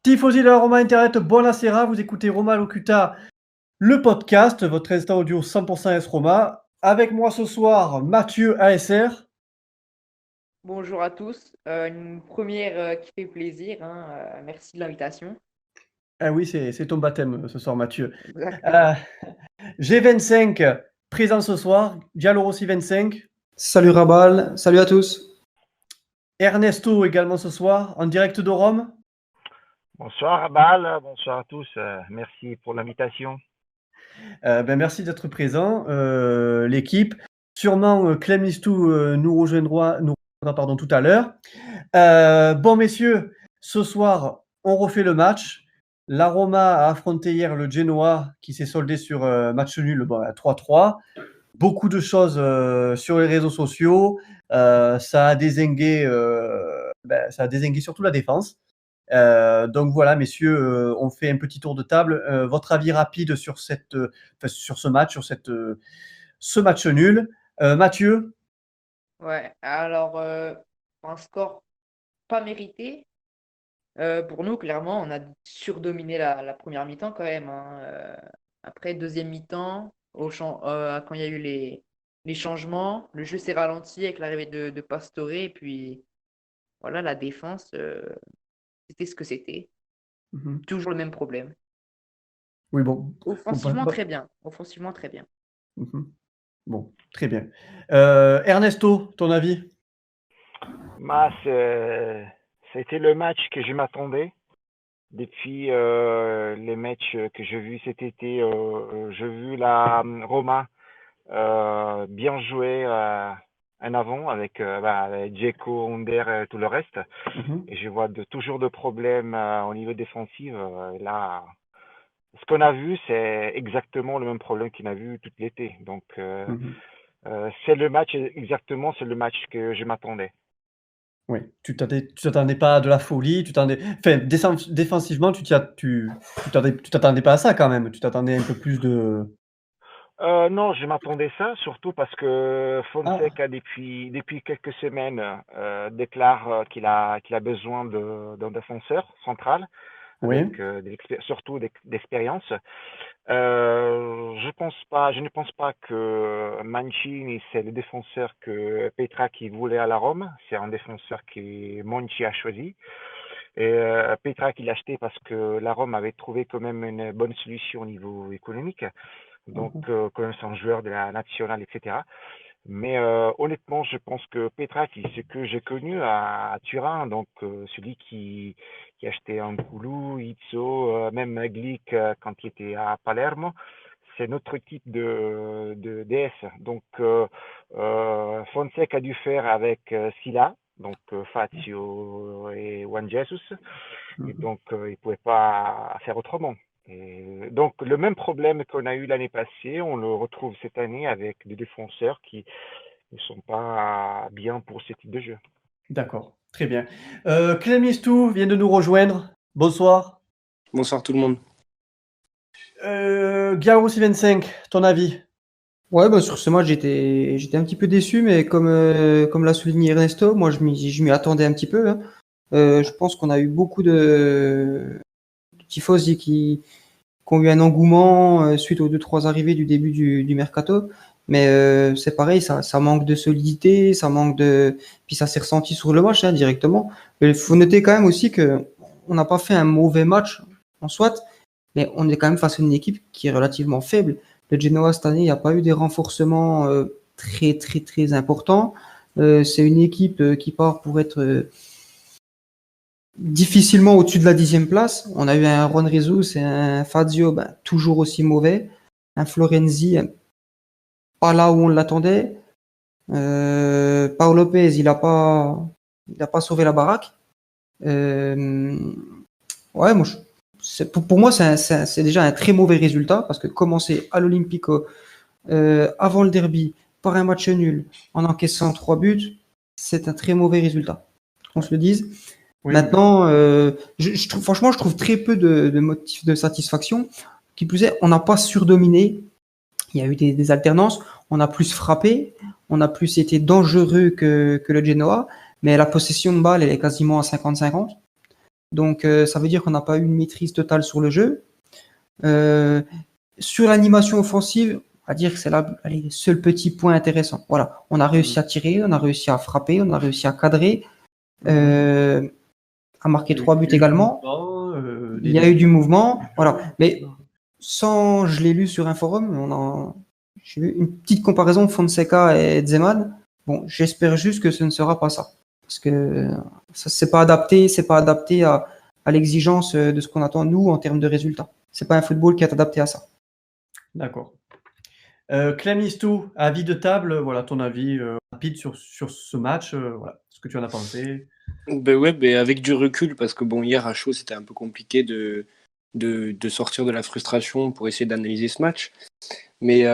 Tifosi de la Roma Internet, buonasera, vous écoutez Roma Locuta, le podcast, votre instant audio 100% S Roma. Avec moi ce soir, Mathieu ASR. Bonjour à tous. Une première qui fait plaisir, hein, merci de l'invitation. Ah oui, c'est ton baptême ce soir, Mathieu. Euh, Exactement. G25, présent ce soir, Diallo Rossi 25. Salut Rabal, salut à tous. Ernesto également ce soir, en direct de Rome. Bonsoir Abal, bonsoir à tous, merci pour l'invitation. Merci d'être présent, l'équipe. Sûrement Clem Listou nous rejoindra tout à l'heure. Bon messieurs, ce soir, on refait le match. La Roma a affronté hier le Genoa qui s'est soldé sur match nul à 3-3. Beaucoup de choses sur les réseaux sociaux. Ça a dézingué surtout la défense. Donc voilà, messieurs, on fait un petit tour de table. Votre avis rapide sur ce match, ce match nul. Mathieu? Ouais, alors un score pas mérité. Pour nous, clairement, on a surdominé la première mi-temps quand même, hein. Après, deuxième mi-temps, quand il y a eu les changements, le jeu s'est ralenti avec l'arrivée de Pastore. Et puis voilà, la défense, c'était ce que c'était. Mhm. Toujours le même problème. Oui, bon. Offensivement, très bien. Offensivement, très bien. Mhm. Bon, très bien. Ernesto, ton avis? C'était le match que je m'attendais. Depuis les matchs que j'ai vus cet été, j'ai vu la Roma bien jouer en avant avec Dzeko, Under et tout le reste. Mhm. Et je vois toujours de problèmes au niveau défensif. Là, ce qu'on a vu, c'est exactement le même problème qu'on a vu tout l'été. Donc, Mhm. c'est le match exactement, c'est le match que je m'attendais. Oui, tu t'attendais pas à de la folie, enfin, défensivement, tu t'attendais pas à ça quand même. Tu t'attendais un peu plus de. Non, je m'attendais ça, surtout parce que Ah, Fonseca, depuis quelques semaines, déclare qu'il a besoin d'un défenseur central, avec oui. surtout d'expérience. Je ne pense pas que Mancini, c'est le défenseur que Petra qui voulait à la Rome. C'est un défenseur que Monchi a choisi. Et Petra qui l'a acheté parce que la Rome avait trouvé quand même une bonne solution au niveau économique. Donc, Mhm. quand même, c'est un joueur de la nationale, etc. Mais honnêtement, je pense que Petraki, ce que j'ai connu à Turin, donc celui qui achetait un Koulou, Izzo, même Glick quand il était à Palermo, c'est notre type de DS. Donc, Fonseca a dû faire avec Silla, donc Fazio et Juan Jesus, et Mhm. donc il ne pouvait pas faire autrement. Et donc, le même problème qu'on a eu l'année passée, on le retrouve cette année avec des défenseurs qui ne sont pas bien pour ce type de jeu. D'accord, très bien. Clem Listou vient de nous rejoindre. Bonsoir. Bonsoir tout le monde. Garo 25, ton avis? Ouais, bah, sur ce match, j'étais un petit peu déçu, mais comme l'a souligné Ernesto, moi je m'y attendais un petit peu, hein. Je pense qu'on a eu beaucoup de tifosi qui ont eu un engouement suite aux deux, trois arrivées du début du mercato. Mais c'est pareil, ça manque de solidité, puis ça s'est ressenti sur le match, hein, directement. Il faut noter quand même aussi que on n'a pas fait un mauvais match en soi, mais on est quand même face à une équipe qui est relativement faible. Le Genoa cette année, il n'y a pas eu des renforcements très très très importants. C'est une équipe qui part pour être difficilement au-dessus de la 10e place. On a eu un Ron Jesus et un Fazio toujours aussi mauvais. Un Florenzi pas là où on l'attendait. Paolo Lopez, il a pas sauvé la baraque. Ouais, moi, pour moi, c'est déjà un très mauvais résultat parce que commencer à l'Olympico avant le derby par un match nul en encaissant 3 buts, c'est un très mauvais résultat. Qu'on se le dise. Oui, oui. Maintenant, franchement, je trouve très peu de motifs de satisfaction. Qui plus est, on n'a pas surdominé. Il y a eu des alternances. On a plus frappé. On a plus été dangereux que le Genoa. Mais la possession de balle, elle est quasiment à 50-50. Donc, ça veut dire qu'on n'a pas eu une maîtrise totale sur le jeu. Sur l'animation offensive, on va dire que c'est là, allez, le seul petit point intéressant. Voilà, on a réussi à tirer, on a réussi à frapper, on a réussi à cadrer, à marquer 3 buts également. Il y a eu du mouvement, voilà. Mais sans, je l'ai lu sur un forum, j'ai vu une petite comparaison Fonseca et Zeman. Bon, j'espère juste que ce ne sera pas ça, parce que ça c'est pas adapté à l'exigence de ce qu'on attend nous en termes de résultats. C'est pas un football qui est adapté à ça. D'accord. Clem Istou, avis de table, voilà ton avis rapide sur ce match, voilà, ce que tu en as pensé. Ben ouais, ben avec du recul, parce que bon, hier à chaud, c'était un peu compliqué de sortir de la frustration pour essayer d'analyser ce match. Mais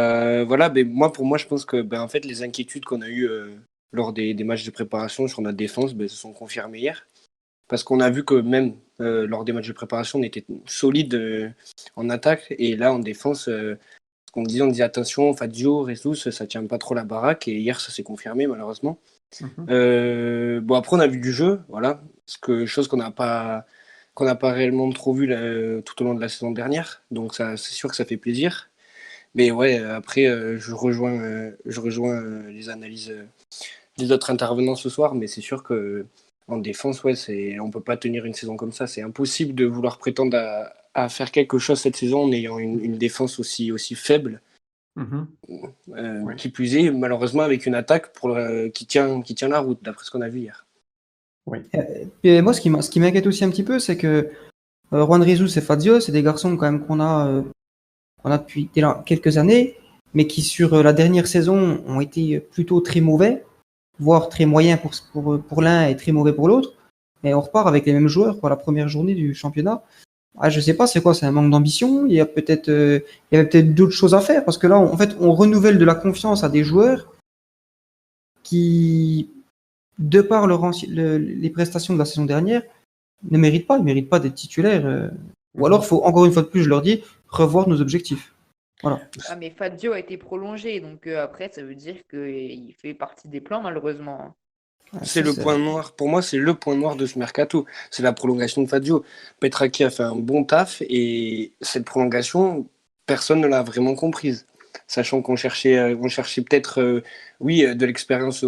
voilà, ben pour moi, je pense que en fait, les inquiétudes qu'on a eues lors des matchs de préparation sur notre défense se sont confirmées hier. Parce qu'on a vu que même lors des matchs de préparation, on était solide en attaque. Et là, en défense, on disait attention, Fazio, Jesus, ça tient pas trop la baraque. Et hier, ça s'est confirmé, malheureusement. Bon, après, on a vu du jeu, voilà. Chose qu'on n'a pas réellement trop vu tout au long de la saison dernière. Donc, ça, c'est sûr que ça fait plaisir. Mais ouais, après, je rejoins les analyses des autres intervenants ce soir. Mais c'est sûr que en défense, ouais, on peut pas tenir une saison comme ça. C'est impossible de vouloir prétendre à faire quelque chose cette saison en ayant une défense aussi faible. Ouais. Qui plus est, malheureusement, avec une attaque qui tient la route, d'après ce qu'on a vu hier. Oui. Et moi, ce qui m'inquiète aussi un petit peu, c'est que Juan Jesus et Fazio, c'est des garçons quand même qu'on a depuis quelques années, mais qui sur la dernière saison ont été plutôt très mauvais, voire très moyens pour l'un et très mauvais pour l'autre. Et on repart avec les mêmes joueurs pour la première journée du championnat. Ah, je sais pas, c'est quoi? C'est un manque d'ambition? Il y avait peut-être d'autres choses à faire parce que là, en fait, on renouvelle de la confiance à des joueurs qui, de par les prestations de la saison dernière, ne méritent pas. Ils méritent pas d'être titulaires. Ou alors, faut encore une fois de plus, je leur dis, revoir nos objectifs. Voilà. Ah, mais Fazio a été prolongé, donc après, ça veut dire qu'il fait partie des plans, malheureusement. C'est le point noir. Pour moi, c'est le point noir de ce mercato. C'est la prolongation de Fazio. Petraki a fait un bon taf et cette prolongation, personne ne l'a vraiment comprise. Sachant qu'on cherchait peut-être, de l'expérience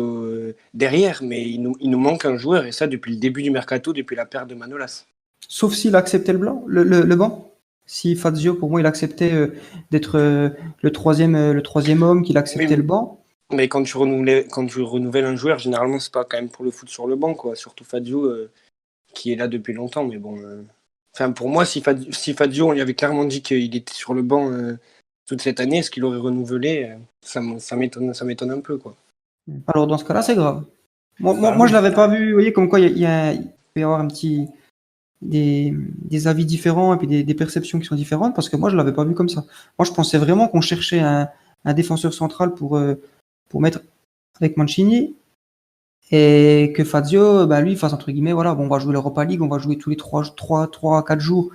derrière, mais il nous manque un joueur et ça depuis le début du mercato, depuis la perte de Manolas. Sauf s'il acceptait le banc. Si Fazio, pour moi, il acceptait d'être le troisième homme, qu'il acceptait le banc. Mais quand tu renouvelles un joueur, généralement, c'est pas quand même pour le foutre sur le banc, quoi. Surtout Fazio, qui est là depuis longtemps. Mais bon, pour moi, si Fazio, on lui avait clairement dit qu'il était sur le banc toute cette année, est-ce qu'il aurait renouvelé? Ça m'étonne un peu, quoi. Alors, dans ce cas-là, c'est grave. Moi, je l'avais pas vu. Vous voyez, comme quoi il peut y avoir des avis différents et puis des perceptions qui sont différentes parce que moi, je l'avais pas vu comme ça. Moi, je pensais vraiment qu'on cherchait un défenseur central pour mettre avec Mancini et que Fazio, lui, fasse entre guillemets, voilà, bon, on va jouer l'Europa League, on va jouer tous les 3-4 jours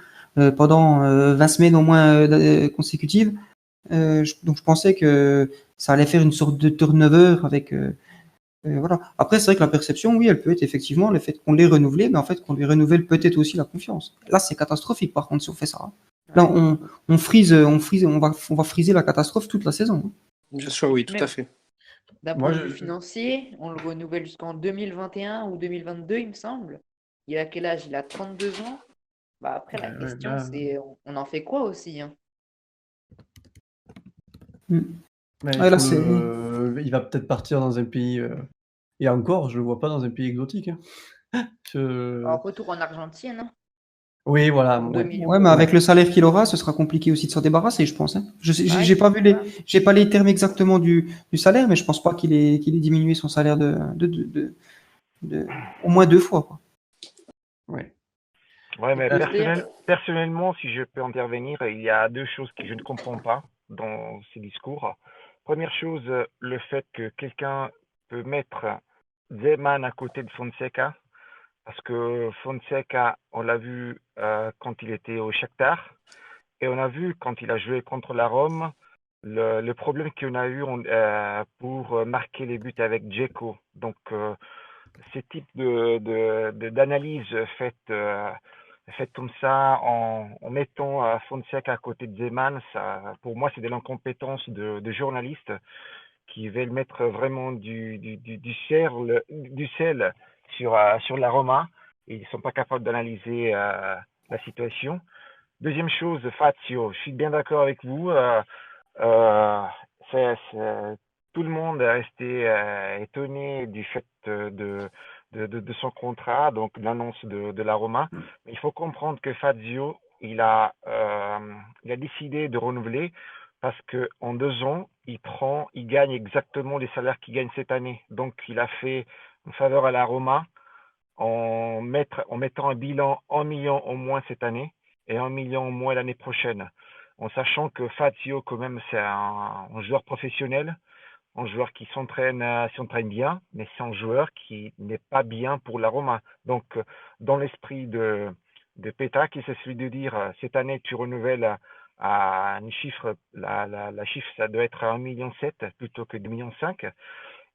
pendant 20 semaines au moins consécutives. Donc je pensais que ça allait faire une sorte de turnover avec voilà. Après, c'est vrai que la perception, oui, elle peut être effectivement le fait qu'on l'ait renouvelé, mais en fait qu'on lui renouvelle peut-être aussi la confiance. Là, c'est catastrophique par contre si on fait ça. Hein. Là, on va friser la catastrophe toute la saison. Hein. Bien sûr, oui, tout à fait. D'un point de vue financier, on le renouvelle jusqu'en 2021 ou 2022, il me semble. Il a quel âge? Il a 32 ans. Bah après, la question, c'est on en fait quoi aussi, hein? Mais Ouais, là, il va peut-être partir dans un pays et encore, je le vois pas dans un pays exotique. Hein. En retour en Argentine, hein, Oui, voilà. pour 2 millions Ouais, mais d'euros. avec le salaire qu'il aura, ce sera compliqué aussi de s'en débarrasser, je pense. Hein. J'ai pas vu j'ai pas les termes exactement du salaire, mais je pense pas qu'il ait diminué son salaire de au moins 2 fois. Quoi. Ouais. Ouais, mais personnellement, si je peux intervenir, il y a deux choses que je ne comprends pas dans ces discours. Première chose, le fait que quelqu'un peut mettre Zeman à côté de Fonseca, parce que Fonseca, on l'a vu quand il était au Shakhtar, et on a vu quand il a joué contre la Rome, le problème qu'on a eu pour marquer les buts avec Dzeko. Donc, ces types d'analyses faites fait comme ça, en mettant Fonseca à côté de Zeman, ça, pour moi, c'est de l'incompétence de journalistes qui veulent mettre vraiment du sel sur la Roma et ils ne sont pas capables d'analyser la situation. Deuxième chose, Fazio, je suis bien d'accord avec vous. Euh, Tout le monde est resté étonné du fait de son contrat, donc l'annonce de la Roma. Mais il faut comprendre que Fazio, il a décidé de renouveler parce que en 2 ans, il gagne exactement les salaires qu'il gagne cette année. Donc, il a fait une faveur à la Roma en mettant un bilan 1 million au moins cette année et 1 million au moins l'année prochaine. En sachant que Fazio, quand même, c'est un joueur professionnel, un joueur qui s'entraîne bien, mais c'est un joueur qui n'est pas bien pour la Roma. Donc, dans l'esprit de Petra, qui c'est celui de dire cette année tu renouvelles à un chiffre, la chiffre ça doit être à 1,7 million plutôt que 2,5 millions.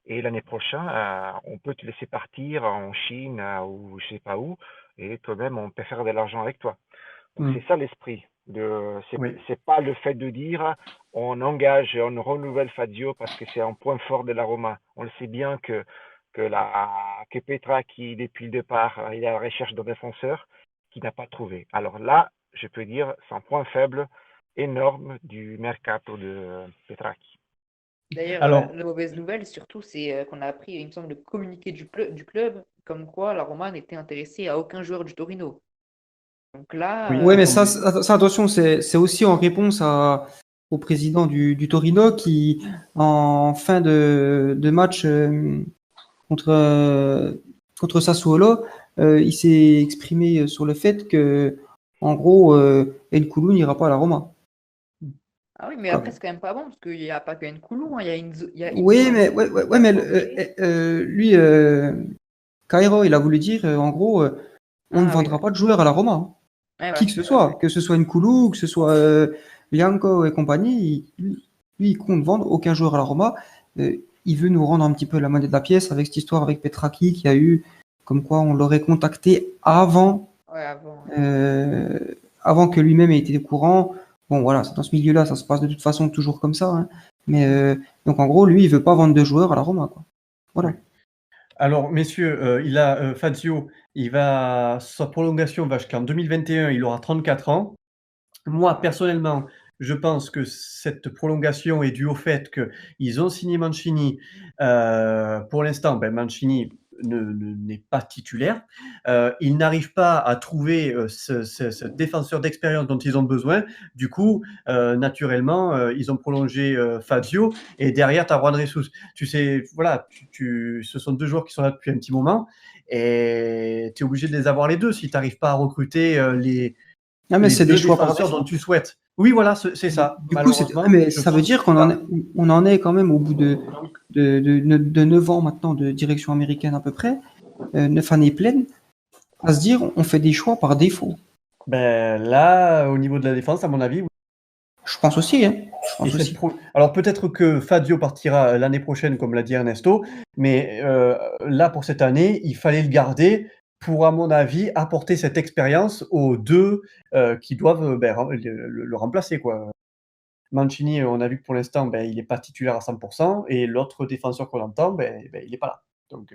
Et l'année prochaine, on peut te laisser partir en Chine ou je sais pas où, et quand même on peut faire de l'argent avec toi. Donc Mm. c'est ça l'esprit. Oui. C'est pas le fait de dire on engage et on renouvelle Fazio parce que c'est un point fort de la Roma. On le sait bien que Petra, qui depuis le départ, il est à la recherche d'un défenseur qui n'a pas trouvé. Alors là, je peux dire, c'est un point faible énorme du mercato de Petracchi. D'ailleurs, Alors, la mauvaise nouvelle, surtout, c'est qu'on a appris, il me semble, le communiqué du club, comme quoi la Roma n'était intéressée à aucun joueur du Torino. Donc là, oui, Ouais, mais attendez. ça, attention, c'est aussi en réponse au président du Torino qui, en fin de match contre, contre Sassuolo, il s'est exprimé sur le fait que, en gros, Nkoulou n'ira pas à la Roma. ah oui, mais Voilà. après, c'est quand même pas bon, parce qu'il n'y a pas que Nkoulou, hein, il y a il y a Oui, Itzo mais, aussi, qui a mais prolongé. lui, Cairo, il a voulu dire, en gros, on ne Ah oui, vendra pas de joueurs à la Roma, hein. ouais, Qui ouais, que ce soit Nkoulou, que ce soit Lianco et compagnie, lui, il compte vendre aucun joueur à la Roma. Il veut nous rendre un petit peu la monnaie de la pièce avec cette histoire avec Petracchi qui a eu, comme quoi on l'aurait contacté ouais, avant. Ouais. euh, avant que lui-même ait été au courant. Bon, voilà, dans ce milieu-là, ça se passe de toute façon toujours comme ça, hein. Mais donc en gros, lui, il veut pas vendre de joueurs à la Roma, quoi. Voilà. Oui. Alors, messieurs, Fazio, sa prolongation va jusqu'en 2021, il aura 34 ans. Moi, personnellement, je pense que cette prolongation est due au fait qu'ils ont signé Mancini. Pour l'instant, Mancini n'est pas titulaire. Ils n'arrivent pas à trouver ce défenseur d'expérience dont ils ont besoin. Du coup, naturellement, ils ont prolongé Fazio et derrière, tu as Juan Jesus. Tu sais, voilà, ce sont deux joueurs qui sont là depuis un petit moment et tu es obligé de les avoir les deux si tu n'arrives pas à recruter Ah, mais les c'est des deux choix par défenseurs défaut. dont tu souhaites. Oui, voilà, c'est ça. Du coup, Malheureusement, mais je ça veut pense que dire c'est ça. on en est quand même au bout de 9 ans maintenant de direction américaine à peu près, 9 années pleines, à se dire on fait des choix par défaut. Là, au niveau de la défense, à mon avis, oui. Je pense aussi, hein. Je Et pense aussi. Alors peut-être que Fazio partira l'année prochaine, comme l'a dit Ernesto, mais là, pour cette année, il fallait le garder pour, à mon avis, apporter cette expérience aux deux qui doivent le remplacer, quoi. Mancini, on a vu que pour l'instant, il n'est pas titulaire à 100%, et l'autre défenseur qu'on entend, il n'est pas là. Donc,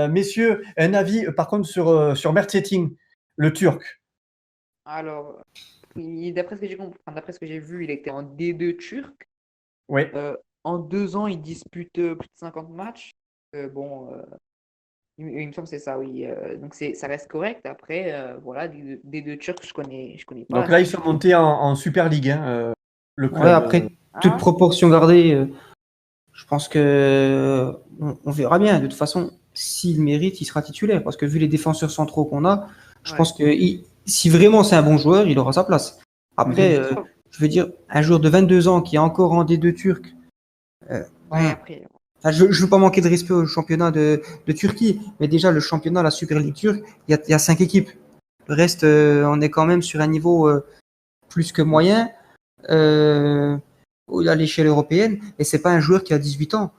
messieurs, un avis par contre sur Mert Çetin, le Turc. Alors, d'après ce que j'ai compris, enfin, d'après ce que j'ai vu, il était en D2 turc. Oui. En 2 ans, il dispute plus de 50 matchs. Bon, il me semble que c'est ça, oui. Donc ça reste correct. Après, voilà, D2 turcs, je connais pas Donc là, ils assez. sont montés en Super League, hein, le Ouais, club. après, toute Ah, proportion gardée, je pense que on verra bien. De toute façon, s'il mérite, il sera titulaire. Parce que vu les défenseurs centraux qu'on a, je ouais. pense que si vraiment c'est un bon joueur, il aura sa place. Après, je veux dire, un joueur de 22 ans qui est encore en D2 turc, Ouais, hein, après. enfin, je ne veux pas manquer de respect au championnat de Turquie, mais déjà, le championnat, la Super League turque, il y a 5 équipes. Le reste, on est quand même sur un niveau plus que moyen à l'échelle européenne, et c'est pas un joueur qui a 18 ans.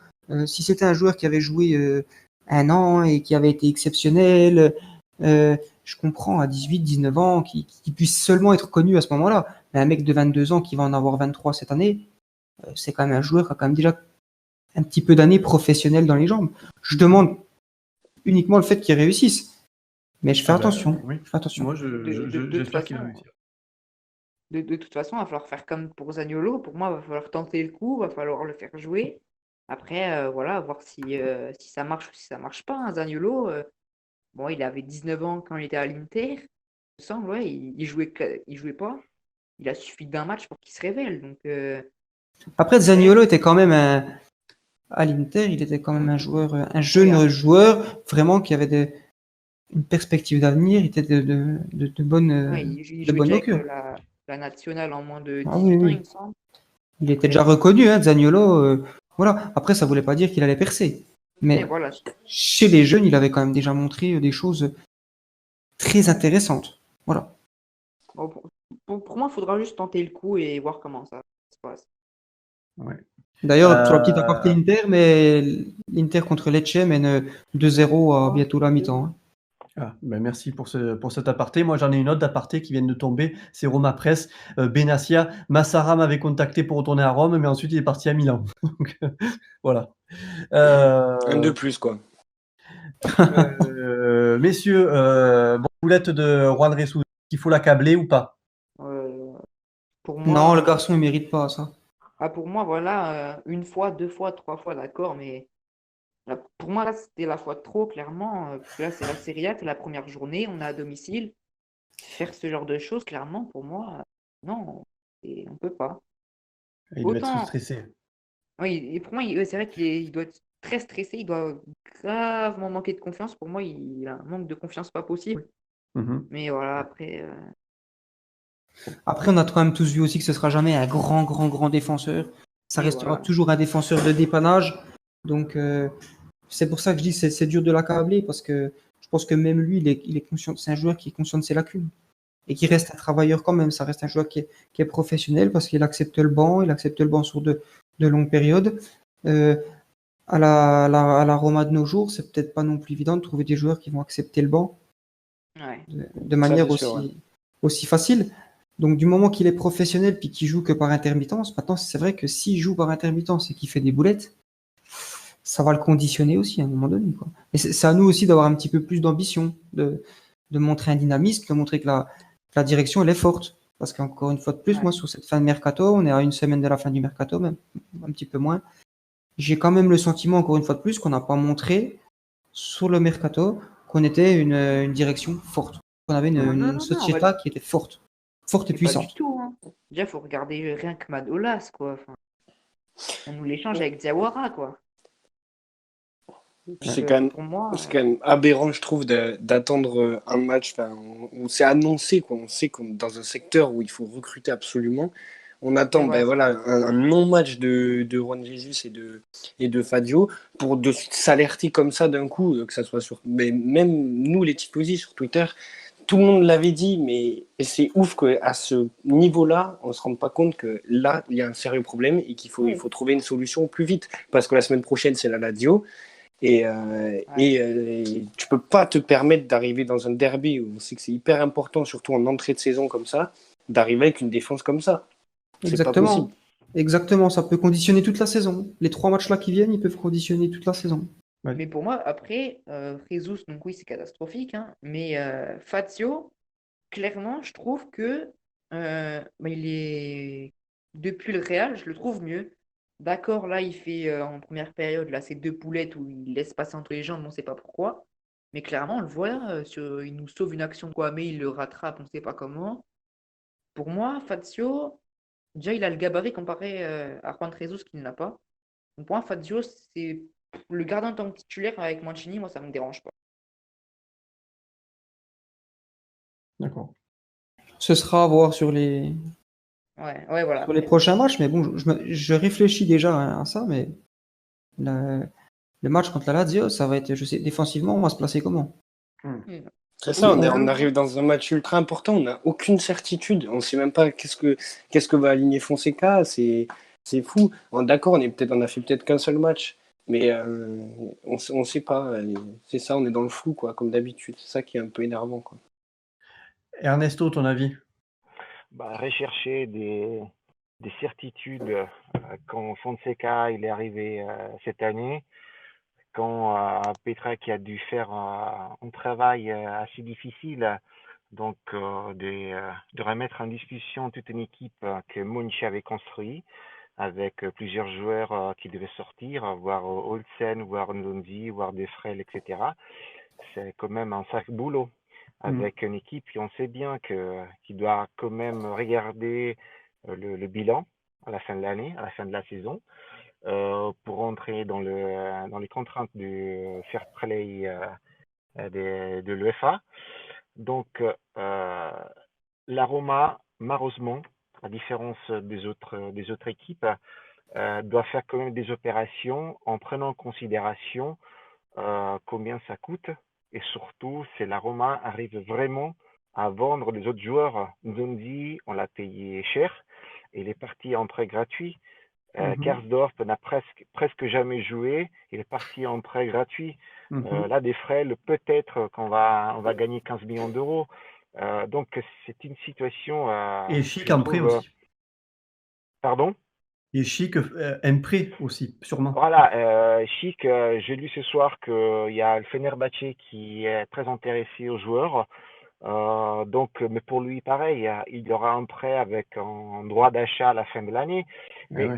Si c'était un joueur qui avait joué 1 an et qui avait été exceptionnel, Je comprends à 18, 19 ans qu'il puisse seulement être connu à ce moment-là. Mais un mec de 22 ans qui va en avoir 23 cette année, c'est quand même un joueur qui a quand même déjà un petit peu d'années professionnelles dans les jambes. Je demande uniquement le fait qu'il réussisse. Mais je fais attention. Oui. Je fais attention. Moi, De toute j'espère qu'il va façon, réussir. de toute façon, il va falloir faire comme pour Zaniolo. Pour moi, il va falloir tenter le coup, il va falloir le faire jouer. Après, voilà, voir si ça marche ou si ça marche pas, hein. Zaniolo, bon, il avait 19 ans quand il était à l'Inter. Il me semble, ouais, il jouait pas. Il a suffi d'un match pour qu'il se révèle. Donc, Après, Zaniolo était quand même à l'Inter, il était quand même un joueur, un jeune joueur, vraiment qui avait une perspective d'avenir, il était de bonne, ouais, il de jouait bonne déjà avec augure. la nationale en moins de Ah oui, 18 ans, oui. il me semble. Il était Après, déjà reconnu, hein, Zaniolo. Voilà. Après, ça voulait pas dire qu'il allait percer. mais Mais voilà. chez les jeunes, il avait quand même déjà montré des choses très intéressantes. Voilà. Bon, pour moi, il faudra juste tenter le coup et voir comment ça se passe. Ouais. D'ailleurs, pour la petite aparté Inter, mais l'Inter contre Lecce mène 2-0 à bientôt la mi-temps, hein. Ah, ben merci pour cet aparté. Moi, j'en ai une autre d'aparté qui vient de tomber. C'est Roma Press. Benassia. Massara m'avait contacté pour retourner à Rome, mais ensuite il est parti à Milan. Donc, voilà. Un de plus, quoi. Messieurs, boulette de Juan Jesus, il faut l'accabler ou pas? Pour Non, moi, le garçon, il mérite pas ça. pour moi, voilà, une fois, deux fois, trois fois, d'accord, mais pour moi, là, c'était la fois de trop, clairement, parce que là, c'est la Serie A, c'est la première journée, on est à domicile. Faire ce genre de choses, clairement, pour moi, non, on peut pas. Il doit être Autant, stressé. oui, et pour moi, c'est vrai il doit être très stressé, il doit gravement manquer de confiance. Pour moi, il a un manque de confiance pas possible. Mhm. Mais voilà, après, Après, on a quand même tous vu aussi que ce sera jamais un grand défenseur. Ça oui, restera voilà. toujours un défenseur de dépannage. Donc, c'est pour ça que je dis que c'est dur de l'accabler parce que je pense que même lui, il est conscient. C'est un joueur qui est conscient de ses lacunes et qui reste un travailleur quand même. Ça reste un joueur qui est professionnel parce qu'il accepte le banc, il accepte le banc sur de longues périodes. Euh, à la Roma de nos jours, c'est peut-être pas non plus évident de trouver des joueurs qui vont accepter le banc Ouais. de manière c'est sûr, aussi facile. Donc, du moment qu'il est professionnel puis qu'il joue que par intermittence, maintenant, c'est vrai que s'il joue par intermittence et qu'il fait des boulettes, ça va le conditionner aussi à un moment donné, quoi. Et c'est à nous aussi d'avoir un petit peu plus d'ambition, de montrer un dynamisme, de montrer que la direction, elle est forte. Parce qu'encore une fois de plus, Ouais. moi, sur cette fin de mercato, on est à une semaine de la fin du mercato, même un petit peu moins. J'ai quand même le sentiment, encore une fois de plus, qu'on n'a pas montré sur le mercato qu'on était une direction forte. Qu'on avait Non, une société qui était forte et mais pas du puissante. tout, hein. Déjà, faut regarder rien que Madolas, quoi. Enfin, on nous l'échange avec Diawara, quoi. Puis Donc, pour moi, c'est quand même aberrant, je trouve, d'attendre un match où c'est annoncé, quoi. On sait qu'on est dans un secteur où il faut recruter absolument. On attend voilà, voilà, un non-match de Juan Jesus et de Fadio pour de s'alerter comme ça d'un coup, que ça soit sur. Mais même nous, les tifosi sur Twitter, tout le monde l'avait dit, mais c'est ouf qu'à ce niveau-là, on ne se rende pas compte que là, il y a un sérieux problème et il faut trouver une solution au plus vite. Parce que la semaine prochaine, c'est la Lazio. Et tu peux pas te permettre d'arriver dans un derby où on sait que c'est hyper important, surtout en entrée de saison comme ça, d'arriver avec une défense comme ça. C'est pas possible. Exactement. Exactement, ça peut conditionner toute la saison. Les 3 matchs-là qui viennent, ils peuvent conditionner toute la saison. Ouais. mais pour moi, après, Jesus, donc oui, c'est catastrophique, hein, mais Fazio, clairement, je trouve que il est depuis le Real, je le trouve mieux. D'accord, là, il fait en première période là, ces deux poulettes où il laisse passer entre les jambes, on ne sait pas pourquoi. Mais clairement, on le voit, il nous sauve une action quoi, mais il le rattrape, on ne sait pas comment. Pour moi, Fazio, déjà, il a le gabarit comparé à Juan Jesus qui ne l'a pas. Donc, pour moi, Fazio, c'est le gardien en tant que titulaire avec Mancini, moi, ça ne me dérange pas. D'accord. Ce sera à voir sur les Ouais, voilà. prochains matchs, mais bon, je réfléchis déjà à ça, mais le match contre la Lazio, ça va être, je sais, défensivement, on va se placer comment? C'est ça, Oui, on arrive dans un match ultra important, on n'a aucune certitude, on ne sait même pas qu'est-ce que va aligner Fonseca, c'est fou. D'accord, on a fait peut-être qu'un seul match, Mais on sait pas. C'est ça, on est dans le flou, quoi, comme d'habitude. C'est ça qui est un peu énervant, quoi. Ernesto, ton avis? Rechercher des certitudes quand Fonseca il est arrivé cette année, quand Petra qui a dû faire un travail assez difficile, donc de remettre en discussion toute une équipe que Monchi avait construite, avec plusieurs joueurs qui devaient sortir, voir Olsen, voir Nzonzi, voir Defrel, etc. C'est quand même un sac boulot avec une équipe qui on sait bien qui doit quand même regarder le bilan à la fin de l'année, à la fin de la saison, pour entrer dans les contraintes du fair play de l'UEFA. Donc, la Roma, malheureusement, à différence des autres équipes, doit faire quand même des opérations en prenant en considération combien ça coûte. Et surtout, c'est la Roma arrive vraiment à vendre les autres joueurs. Nzondi, on l'a payé cher. Et il est parti en prêt gratuit. Karsdorp n'a presque jamais joué. Il est parti en prêt gratuit. Là, des frais, peut-être qu'on on va gagner 15 millions d'euros. Donc, c'est une situation. Et Chic en prêt aussi. Pardon? Et Chic un prêt aussi, sûrement. Voilà, Chic, j'ai lu ce soir qu'il y a le Fenerbahçe qui est très intéressé aux joueurs. Mais pour lui, pareil, il y aura un prêt avec un droit d'achat à la fin de l'année. Mais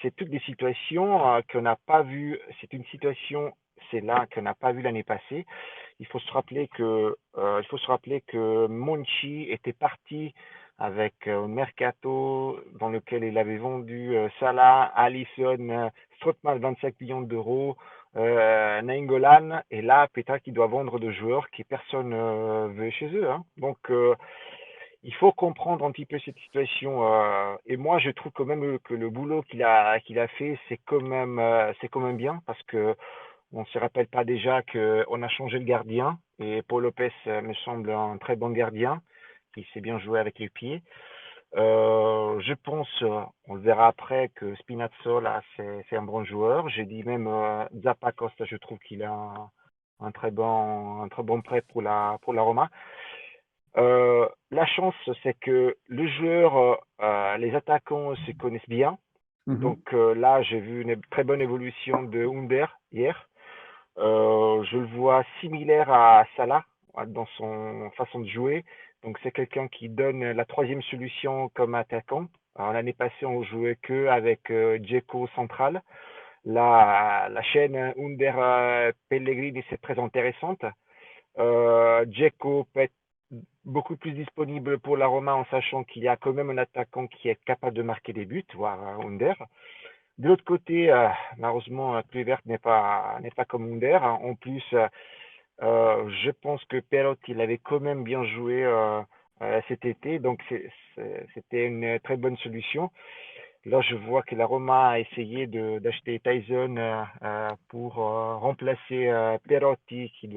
c'est toutes des situations qu'on n'a pas vues. C'est une situation, c'est là qu'on n'a pas vu l'année passée. Il faut se rappeler que Monchi était parti avec un mercato dans lequel il avait vendu Salah, Alisson, Strootman 25 millions d'euros, Nainggolan, et là Petra qui doit vendre de joueurs qui personne veut chez eux. Hein. Donc il faut comprendre un petit peu cette situation. Et moi je trouve quand même que le boulot qu'il a fait c'est quand même bien parce que on ne se rappelle pas déjà qu'on a changé le gardien et Paul Lopez me semble un très bon gardien qui sait bien jouer avec les pieds. Je pense, on le verra après, que Spinazzola, c'est un bon joueur. J'ai dit même Zappa Costa, je trouve qu'il a un très bon prêt pour la Roma. La chance, c'est que le joueur, les attaquants se connaissent bien. Donc là, j'ai vu une très bonne évolution de Under hier. Je le vois similaire à Salah dans son façon de jouer. Donc c'est quelqu'un qui donne la troisième solution comme attaquant. Alors, l'année passée, on jouait que avec Dzeko central. Là, la chaîne Under Pellegrini, c'est très intéressante. Dzeko peut être beaucoup plus disponible pour la Roma en sachant qu'il y a quand même un attaquant qui est capable de marquer des buts, voire Under. De l'autre côté, malheureusement, Kluivert n'est pas comme Under. En plus, je pense que Perotti il avait quand même bien joué cet été, donc c'était une très bonne solution. Là, je vois que la Roma a essayé d'acheter Tyson pour remplacer Perotti qui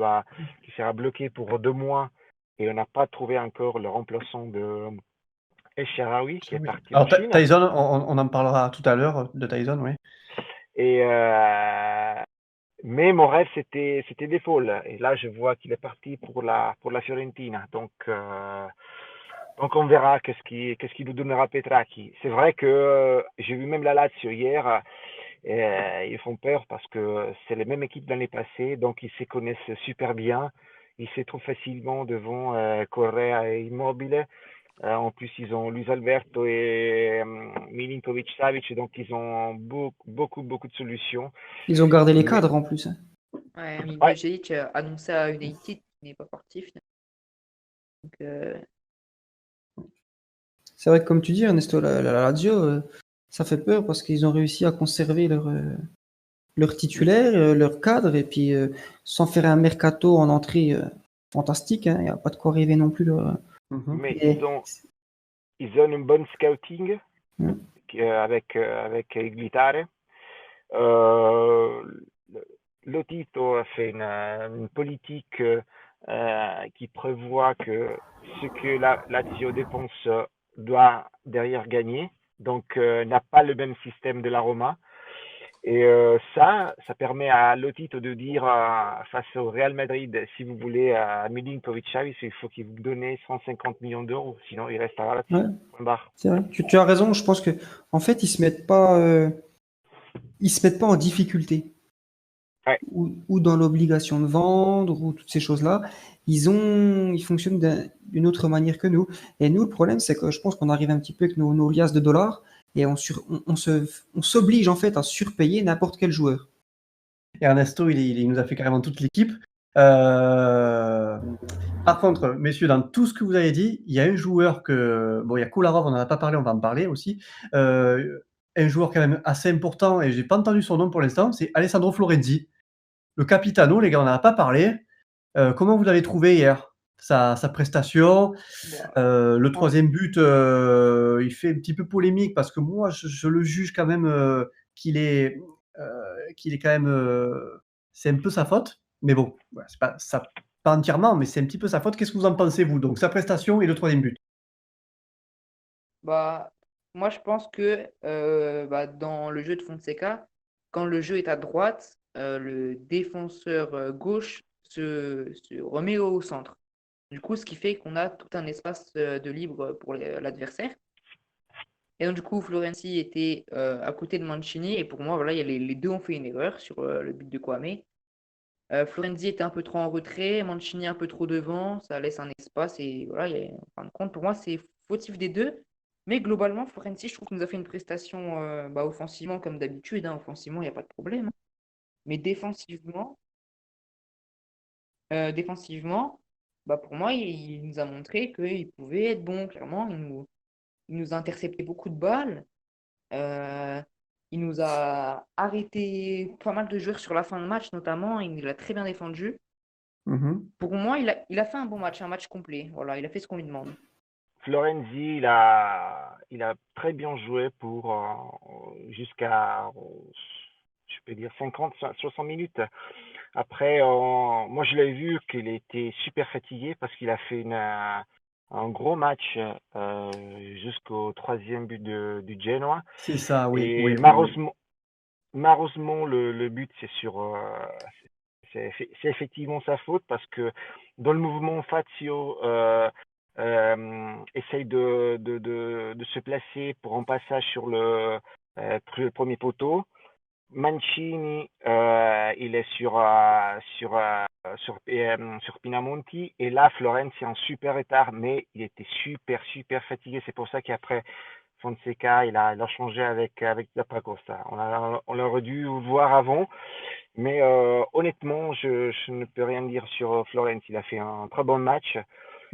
sera bloqué pour 2 mois et on n'a pas trouvé encore le remplaçant de El Shaarawy qui est parti en Chine. Tyson, on en parlera tout à l'heure de Tyson, oui. Et mais mon rêve c'était Default et là je vois qu'il est parti pour la Fiorentina donc on verra qu'est-ce qu'il nous donnera Petracchi. C'est vrai que j'ai vu même la Lazio hier ils font peur parce que c'est les mêmes équipes l'année passée donc ils se connaissent super bien, ils se trouvent facilement devant Correa et Immobile. En plus, ils ont Luis Alberto et Milinkovic-Savic, donc ils ont beaucoup de solutions. Ils ont gardé les cadres en plus. Hein. Ouais, Milosevic annoncé à United qui n'est pas parti finalement. Donc, C'est vrai que comme tu dis, Ernesto, la Lazio, ça fait peur parce qu'ils ont réussi à conserver leur titulaire, leur cadre, et puis sans faire un mercato en entrée fantastique, il n'y a pas de quoi rêver non plus. Mais ils ont une bonne scouting avec Iglitare. Lotito a fait une politique qui prévoit que ce que la Lazio dépense doit derrière gagner. Donc, n'a pas le même système de la Roma. Et ça permet à Lotito de dire face au Real Madrid, si vous voulez à Milinkovic-Savic, il faut qu'il vous donne 150 millions d'euros, sinon il restera là-dessus. Ouais, Point barre. c'est vrai. Tu as raison. Je pense que en fait, ils se mettent pas en difficulté Ouais. ou dans l'obligation de vendre ou toutes ces choses-là. Ils fonctionnent d'une autre manière que nous. Et nous, le problème, c'est que je pense qu'on arrive un petit peu avec nos liasses de dollars et on s'oblige en fait à surpayer n'importe quel joueur. Ernesto, il nous a fait carrément toute l'équipe. Par contre, messieurs, dans tout ce que vous avez dit, il y a un joueur bon, il y a Kolarov, on n'en a pas parlé, on va en parler aussi. Un joueur quand même assez important, et j'ai pas entendu son nom pour l'instant, c'est Alessandro Florenzi, le capitano, les gars, on n'en a pas parlé. Comment vous l'avez trouvé hier? Sa prestation, Bah, le troisième but, il fait un petit peu polémique parce que moi, je le juge quand même qu'il est, qu'il est quand même. C'est un peu sa faute, mais bon, voilà, c'est pas entièrement, mais c'est un petit peu sa faute. Qu'est-ce que vous en pensez, vous? Donc, sa prestation et le troisième but. Bah, moi, je pense que bah, dans le jeu de Fonseca, quand le jeu est à droite, le défenseur gauche se remet au centre. Du coup, ce qui fait qu'on a tout un espace de libre pour l'adversaire. Et donc, du coup, Florenzi était à côté de Mancini. Et pour moi, voilà, les deux ont fait une erreur sur le but de Kwame. Florenzi était un peu trop en retrait, Mancini un peu trop devant. Ça laisse un espace. Et voilà, en fin de compte, pour moi, c'est fautif des deux. Mais globalement, Florenzi, je trouve qu'il nous a fait une prestation bah, offensivement comme d'habitude, hein. Offensivement, il n'y a pas de problème. Mais défensivement, bah, pour moi, il nous a montré qu'il pouvait être bon. Clairement, il nous a intercepté beaucoup de balles. Euh, il nous a arrêté pas mal de joueurs sur la fin de match, notamment. Il a très bien défendu. Mhm. Pour moi, il a fait un bon match, un match complet. Voilà, il a fait ce qu'on lui demande. Florenzi, il a très bien joué pour jusqu'à, je peux dire 50, 60 minutes. Après, moi je l'ai vu qu'il était super fatigué parce qu'il a fait un gros match jusqu'au troisième but du Genoa. C'est ça, oui, Et oui, oui, oui. malheureusement, le but, c'est effectivement sa faute parce que dans le mouvement, Fazio essaye de se placer pour un passage sur le premier poteau. Mancini, il est sur Pinamonti. Et là, Florenzi est en super retard, mais il était super, super fatigué. C'est pour ça qu'après, Fonseca, il a changé avec Zappacosta. On aurait dû le voir avant, mais honnêtement, je ne peux rien dire sur Florenzi. Il a fait un très bon match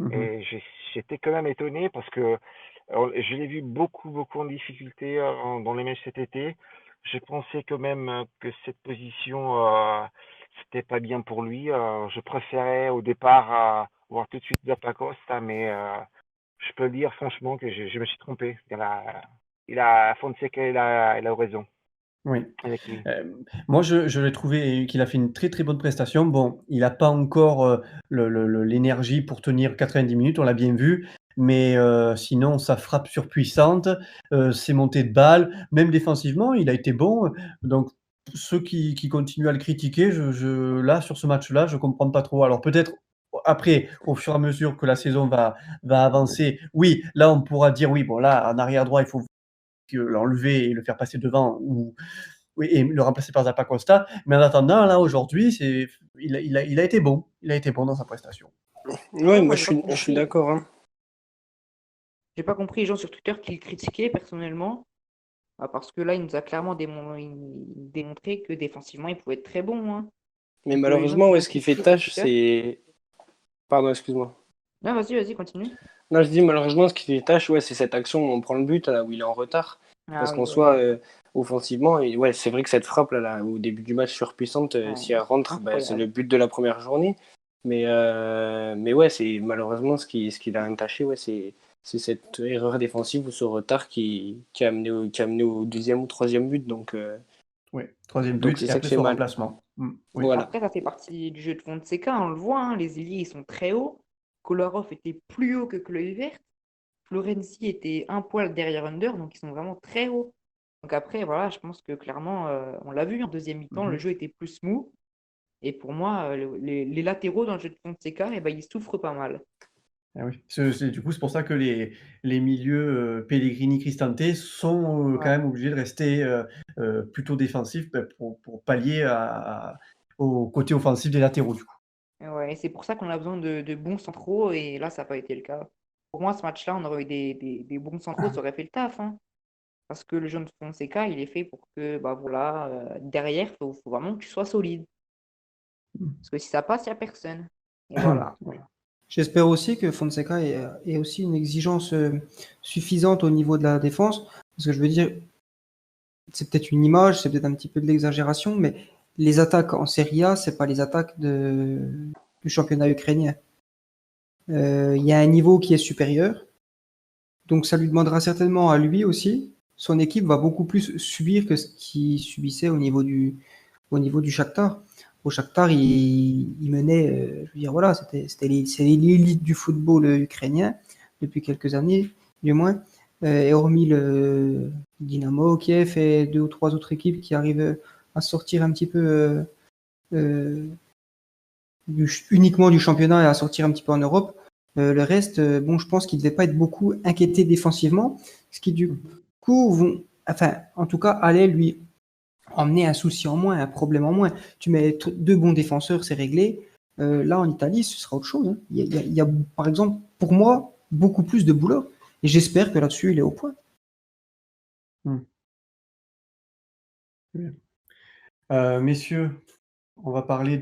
Mhm. et j'étais quand même étonné parce que je l'ai vu beaucoup, beaucoup en difficulté dans les matchs cet été. Je pensais quand même que cette position, c'était pas bien pour lui. Je préférais au départ voir tout de suite Zappacosta, mais je peux dire franchement que je me suis trompé. Fonseca, il a raison Oui. avec lui. Moi, je l'ai trouvé qu'il a fait une très, très bonne prestation. Bon, il a pas encore, l'énergie pour tenir 90 minutes, on l'a bien vu, mais sinon sa frappe surpuissante, ses montées de balles, même défensivement, il a été bon, donc ceux qui continuent à le critiquer, je là, sur ce match-là, je comprends pas trop. Alors peut-être, après, au fur et à mesure que la saison va avancer, oui, là, on pourra dire: «Oui, bon, là, en arrière droit, il faut que l'enlever et le faire passer devant ou oui et le remplacer par Zappacosta. Mais en attendant, là, aujourd'hui, il a été bon. Il a été bon dans sa prestation. Ouais, Ouais, moi moi, je suis d'accord, hein. j'ai pas compris les gens sur Twitter qui le critiquaient personnellement. Ah, parce que là, il nous a clairement démontré que défensivement, il pouvait être très bon, hein. Mais Donc, les gens malheureusement, qui ouais, l'ont ce qui fait critiqué sur tâche, Twitter. c'est. Pardon, excuse-moi. Non, vas-y, continue. Non, je dis malheureusement, ce qui fait tâche, ouais, c'est cette action où on prend le but, là où il est en retard. Ah Parce oui, qu'en ouais. soi, offensivement, et ouais, c'est vrai que cette frappe là, au début du match surpuissante, Ouais, si elle rentre, bah, c'est le incroyable. but de la première journée. Mais ouais, c'est malheureusement ce qui l'a entaché, ouais, c'est cette erreur défensive ou ce retard qui a amené au deuxième ou troisième but. Oui, 3e Donc but c'est et ça qui après fait son mal. remplacement. Oui. Voilà. Après, ça fait partie du jeu de Fonseca, on le voit, hein, les ailiers, ils sont très hauts. Kolarov était plus haut que Kluivert. Florenzi était un poil derrière Under, donc ils sont vraiment très hauts. Donc après, voilà, je pense que clairement, on l'a vu en deuxième mi-temps, le jeu était plus mou. Et pour moi, les latéraux dans le jeu de Fonseca, eh ben, ils souffrent pas mal. Ah oui. Du coup, c'est pour ça que les milieux Pellegrini, Cristante sont quand Ouais. même obligés de rester plutôt défensifs pour pallier au côté offensif des latéraux. Du coup. Et ouais, et c'est pour ça qu'on a besoin de bons centraux, et là, ça n'a pas été le cas. Pour moi, ce match-là, on aurait eu des bons centraux, ça aurait fait le taf, hein. Parce que le jeune Fonseca, il est fait pour que, bah voilà, derrière, faut vraiment que tu sois solide. Parce que si ça passe, il n'y a personne. Et voilà. Voilà. J'espère aussi que Fonseca ait aussi une exigence suffisante au niveau de la défense. Parce que je veux dire, c'est peut-être une image, c'est peut-être un petit peu de l'exagération, mais les attaques en Serie A, c'est pas les attaques du championnat ukrainien. Il y a un niveau qui est supérieur. Donc ça lui demandera certainement à lui aussi. Son équipe va beaucoup plus subir que ce qu'il subissait au niveau du Shakhtar. Au Shakhtar, il menait, je veux dire, voilà, c'est l'élite du football ukrainien depuis quelques années, du moins. Et hormis le Dynamo Kiev et deux ou trois autres équipes qui arrivent à sortir un petit peu euh, uniquement du championnat et à sortir un petit peu en Europe. Le reste, bon, je pense qu'ils ne devaient pas être beaucoup inquiétés défensivement, ce qui du coup vont, enfin, en tout cas, allait lui emmener un souci en moins, un problème en moins. Tu mets deux bons défenseurs, c'est réglé. Là, en Italie, ce sera autre chose, hein. Il y a, par exemple, pour moi, beaucoup plus de boulot. Et j'espère que là-dessus, il est au point. Messieurs, on va parler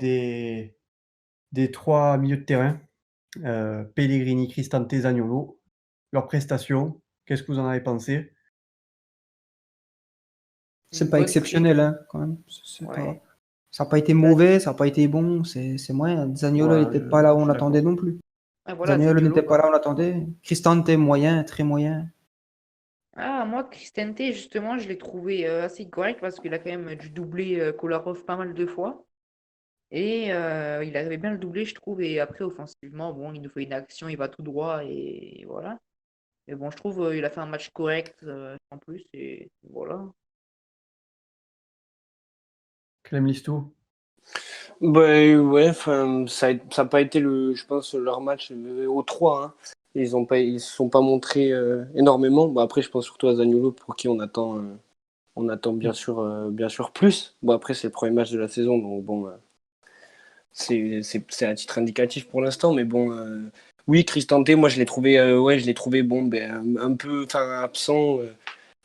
des trois milieux de terrain. Pellegrini, Cristante, Zaniolo. Leurs prestations, qu'est-ce que vous en avez pensé? C'est Une pas bonne exceptionnel, hein, quand même. Ouais. Ça n'a pas été mauvais, ça n'a pas été bon, c'est moyen. Zaniolo Voilà, n'était pas là où je on suis l'attendait d'accord. non plus. Ah, voilà, Zaniolo Zaniolo, n'était pas bah. là où on l'attendait. Cristante, moyen, très moyen. Ah, moi, Cristante, justement, je l'ai trouvé assez correct parce qu'il a quand même dû doubler Kolarov pas mal de fois. Et il arrivait bien à le doubler, je trouve. Et après, offensivement, bon, il nous fait une action, il va tout droit et voilà. Mais bon, je trouve il a fait un match correct en plus. Et voilà. Clem Listou. Ben ouais, enfin, ça a pas été je pense, leur match au 3, hein. Ils se sont pas montrés énormément. Bon, après, je pense surtout à Zaniolo pour qui on attend bien sûr plus. Bon, après, c'est le premier match de la saison, donc bon, c'est un titre indicatif pour l'instant, mais bon, oui, Cristante, moi je l'ai trouvé bon, ben, un peu, enfin, absent.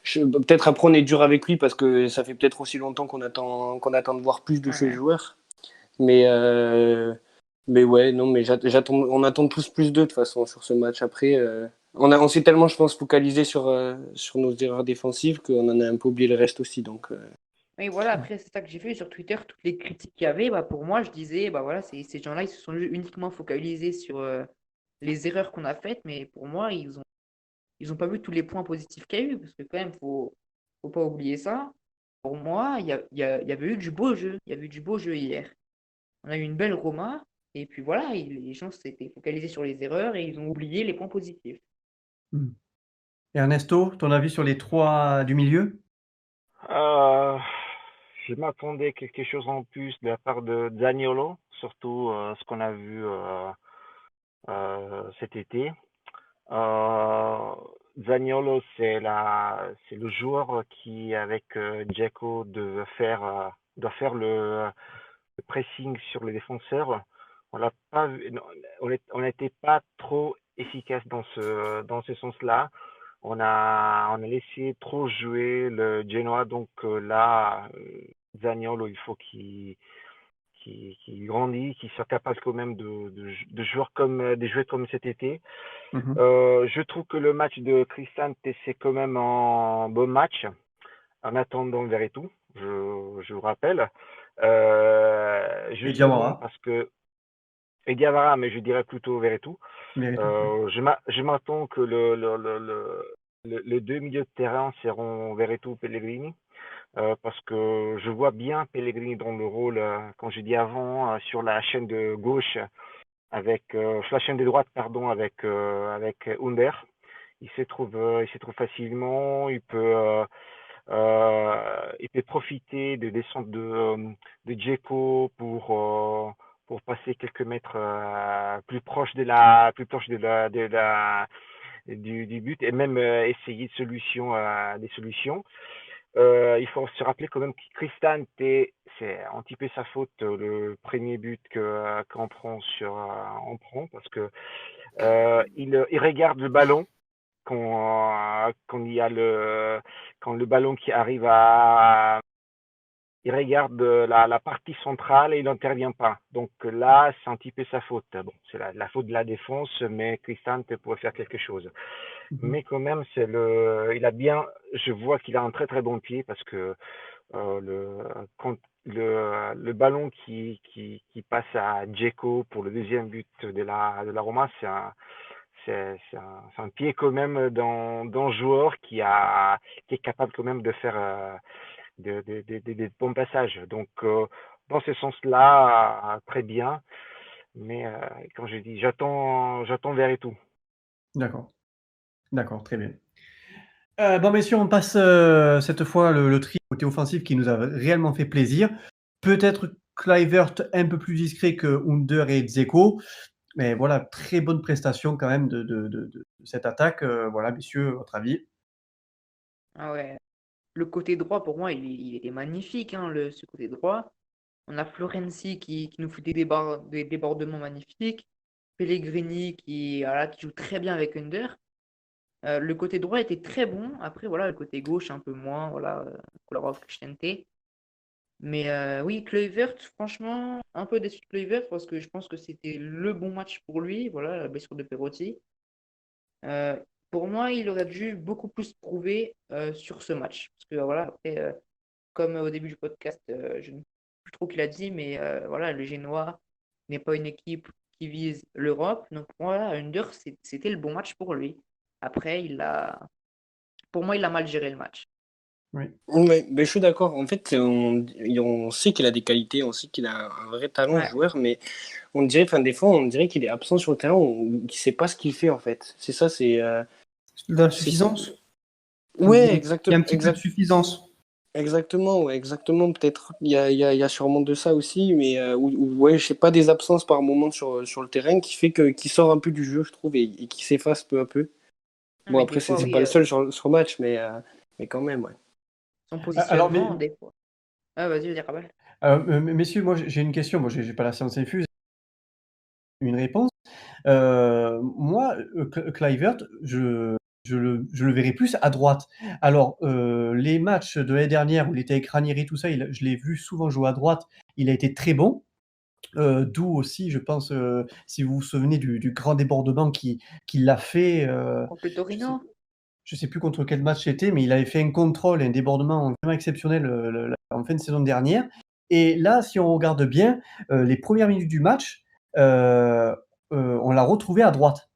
Peut-être après on est dur avec lui parce que ça fait peut-être aussi longtemps qu'on attend de voir plus de ces Ouais. joueurs. Mais, mais ouais, non, mais on attend tous plus d'eux de toute façon sur ce match. Après, on s'est tellement, je pense, focalisé sur nos erreurs défensives qu'on en a un peu oublié le reste aussi. Donc, Et voilà, après, c'est ça que j'ai fait sur Twitter, toutes les critiques qu'il y avait, bah, pour moi, je disais, bah voilà, ces gens-là, ils se sont uniquement focalisés sur les erreurs qu'on a faites, mais pour moi, ils ont pas vu tous les points positifs qu'il y a eu, parce que quand même, faut pas oublier ça. Pour moi, il y avait eu du beau jeu, il y avait eu du beau jeu hier. On a eu une belle Roma, et puis voilà, les gens s'étaient focalisés sur les erreurs et ils ont oublié les points positifs. Ernesto, ton avis sur les trois du milieu? Euh, je m'attendais à quelque chose en plus de la part de Zaniolo, surtout ce qu'on a vu cet été. Euh, Zaniolo, c'est le joueur qui, avec Dzeko, doit faire le pressing sur les défenseurs. On l'a pas vu, non, on n'était pas trop efficace dans ce sens-là. On a laissé trop jouer le Genoa, donc là, Zaniolo, il faut qu'il grandisse, qu'il soit capable quand même de jouer de jouer comme cet été. Je trouve que le match de Cristante, c'est quand même un bon match, en attendant Verretou, je vous rappelle. Et Justement Diawara. parce que, et Diawara, mais je dirais plutôt Verretou. Je m'attends que les deux milieux de terrain seront Verretou, Pellegrini, parce que je vois bien Pellegrini dans le rôle, comme je dis avant, sur la chaîne de gauche, sur la chaîne de droite, pardon, avec Under. Il se trouve facilement, il peut Il peut profiter de descente de Dzeko pour passer quelques mètres plus proche du but et même essayer des solutions. Il faut se rappeler quand même que Cristante, c'est un petit peu sa faute le premier but qu'on prend on prend parce que il regarde le ballon quand il y a quand le ballon qui arrive il regarde la partie centrale et il n'intervient pas. Donc là, c'est un petit peu sa faute. Bon, c'est la faute de la défense, mais Cristante pourrait faire quelque chose. Mais quand même, je vois qu'il a un très très bon pied parce que quand le ballon qui passe à Dzeko pour le deuxième but de la Roma, c'est un pied quand même d'un joueur qui est capable quand même de faire des bons passages. Donc, dans ce sens-là, très bien. Mais comme je dis, j'attends vers tout. D'accord, très bien. Bon, messieurs, on passe cette fois le trio côté offensif qui nous a réellement fait plaisir. Peut-être Kluivert un peu plus discret que Under et Dzeko, mais voilà, très bonne prestation quand même de cette attaque. Voilà, messieurs, votre avis? Ah ouais. Le côté droit, pour moi, il était magnifique, hein, ce côté droit. On a Florenzi qui nous fait des débordements magnifiques. Pellegrini qui joue très bien avec Under. Le côté droit était très bon. Après, voilà, le côté gauche un peu moins. Voilà, Kolarov, Kristenté. Mais oui, Kluivert, franchement, un peu déçu de Kluivert parce que je pense que c'était le bon match pour lui. Voilà, la blessure de Perotti. Euh, pour moi, il aurait dû beaucoup plus prouver sur ce match. Parce que voilà, après, comme au début du podcast, je ne sais plus trop qui l'a dit, mais voilà, le Génois n'est pas une équipe qui vise l'Europe. Donc voilà, Under, c'était le bon match pour lui. Après, pour moi, il a mal géré le match. Oui. Ouais, ben, je suis d'accord. En fait, on sait qu'il a des qualités, on sait qu'il a un vrai talent Ouais. joueur, mais on dirait, enfin, des fois, on dirait qu'il est absent sur le terrain ou qu'il sait pas ce qu'il fait en fait. C'est ça, c'est. L'insuffisance. Ouais, Il y a un petit peu de suffisance. exactement, ouais, exactement. Peut-être il y a sûrement de ça aussi, mais ouais, je sais pas, des absences par moment sur le terrain qui fait qu'il sort un peu du jeu, je trouve, et qui s'efface peu à peu. Non, Bon, mais après, des fois, c'est oui, pas le seul sur le match, mais quand même, ouais. son Alors, positionnement, des fois. Ah, vas-y, vas-y, Rabel. messieurs, moi j'ai une question. Moi, j'ai pas la science infuse. Une réponse. Moi, Kluivert, je le verrais plus à droite. Alors, les matchs de l'année dernière où il était avec Ranieri, tout ça, je l'ai vu souvent jouer à droite. Il a été très bon. D'où aussi, je pense, si vous vous souvenez du grand débordement qu'il a fait, Contre le je sais Torino? je sais plus contre quel match c'était, mais il avait fait un contrôle, un débordement vraiment exceptionnel, en fin de saison dernière. Et là, si on regarde bien, les premières minutes du match, on l'a retrouvé à droite.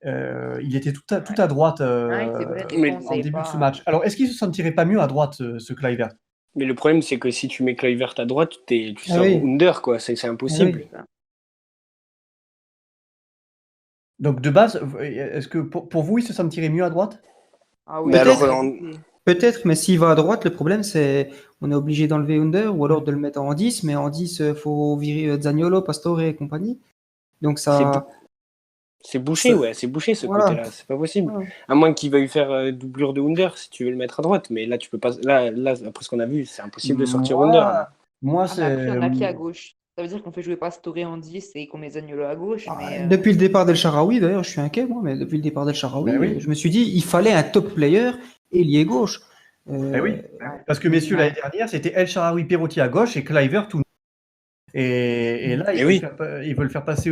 Il était tout à droite, Ouais, c'est vrai, des fois, Mais, on ne en savait début de ce pas. match. Alors, est-ce qu'il se sentirait pas mieux à droite, ce Kluivert? mais le problème, c'est que si tu mets Kluivert à droite, tu Ah sors oui. Under, quoi. C'est impossible. Ah oui. Donc de base, est-ce que pour vous, il se sentirait mieux à droite? Ah Mais oui, alors, Peut-être. égalité. Peut-être, mais s'il va à droite, le problème, c'est on est obligé d'enlever Under ou alors de le mettre en 10, mais en 10, il faut virer Zaniolo, Pastore et compagnie. Donc c'est bou- ça. c'est bouché, ça- ouais, c'est bouché ce Voilà. côté-là. C'est pas possible. Voilà. À moins qu'il veuille faire doublure de Under si tu veux le mettre à droite. Mais là, tu peux pas. Là, après ce qu'on a vu, c'est impossible de sortir Under, Moi là. moi, Ah, mais après, c'est, on a qui à gauche? Ça veut dire qu'on fait jouer Pastore en 10 et qu'on met Zaniolo à gauche, mais Depuis le départ d'El Shaarawy, d'ailleurs, je suis inquiet, moi, mais depuis le départ d'El ben Shaarawy, oui, je me suis dit, il fallait un top player ailier gauche. ben oui. ouais. Parce que messieurs, l'année Ouais. dernière, c'était El Shaarawy, Perotti à gauche et Kluivert tout. Et là, Et oui. ils veulent faire passer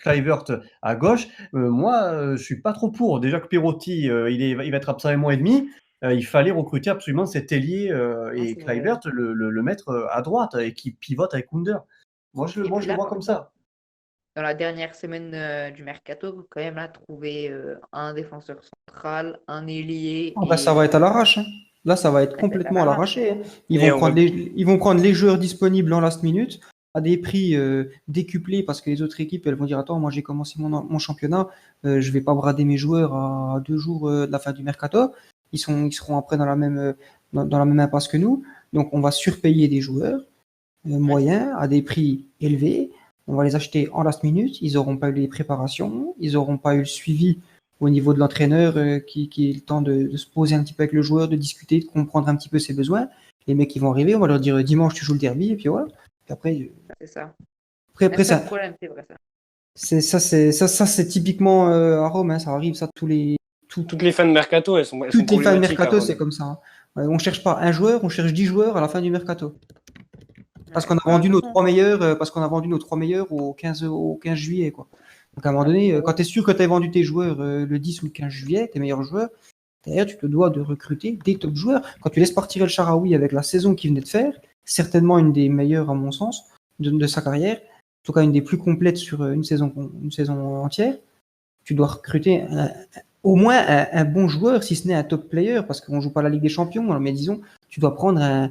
Kluivert à gauche. Moi, je suis pas trop pour. Déjà que Perotti, il va être absent un mois et demi. Il fallait recruter absolument cet ailier Ah, et c'est vrai. Kluivert le mettre à droite et qui pivote avec Under. Moi, je Et puis le là, vois par comme contre, ça. dans la dernière semaine du mercato, quand même, là, trouver un défenseur central, un ailier Ah bah, ça va être à l'arrache, hein. Là, ça va être ça va être à complètement à l'arrache. l'arraché, hein. Et on va. Ils vont prendre les joueurs disponibles en last minute à des prix décuplés parce que les autres équipes, elles vont dire, attends, moi j'ai commencé mon championnat, je vais pas brader mes joueurs à 2 jours de la fin du mercato. ils seront après dans la même impasse que nous. Donc, on va surpayer des joueurs moyens à des prix élevés. On va les acheter en last minute. Ils n'auront pas eu les préparations, ils n'auront pas eu le suivi au niveau de l'entraîneur qui ait le temps de se poser un petit peu avec le joueur, de discuter, de comprendre un petit peu ses besoins. Les mecs qui vont arriver, on va leur dire dimanche tu joues le derby et puis voilà. Puis après, C'est ça. après C'est le ça, problème, c'est vrai ça. c'est typiquement à Rome, hein, ça arrive ça Toutes les fins de mercato, elles sont toutes les fins de problématiques à mercato, Rome. c'est comme ça. Hein. On cherche pas un joueur, on cherche 10 joueurs à la fin du mercato. Parce Ouais. qu'on a Bah, de vendu toute nos façon, 3 meilleurs, au 15 juillet, quoi. Donc à un moment donné, quand tu es sûr que tu as vendu tes joueurs le 10 ou le 15 juillet, tes meilleurs joueurs, derrière tu te dois de recruter des top joueurs. Quand tu laisses partir El Shaarawy avec la saison qu'il venait de faire, certainement une des meilleures à mon sens de sa carrière, en tout cas une des plus complètes sur une saison entière, tu dois recruter au moins un bon joueur, si ce n'est un top player, parce qu'on joue pas la Ligue des Champions, mais disons, tu dois prendre un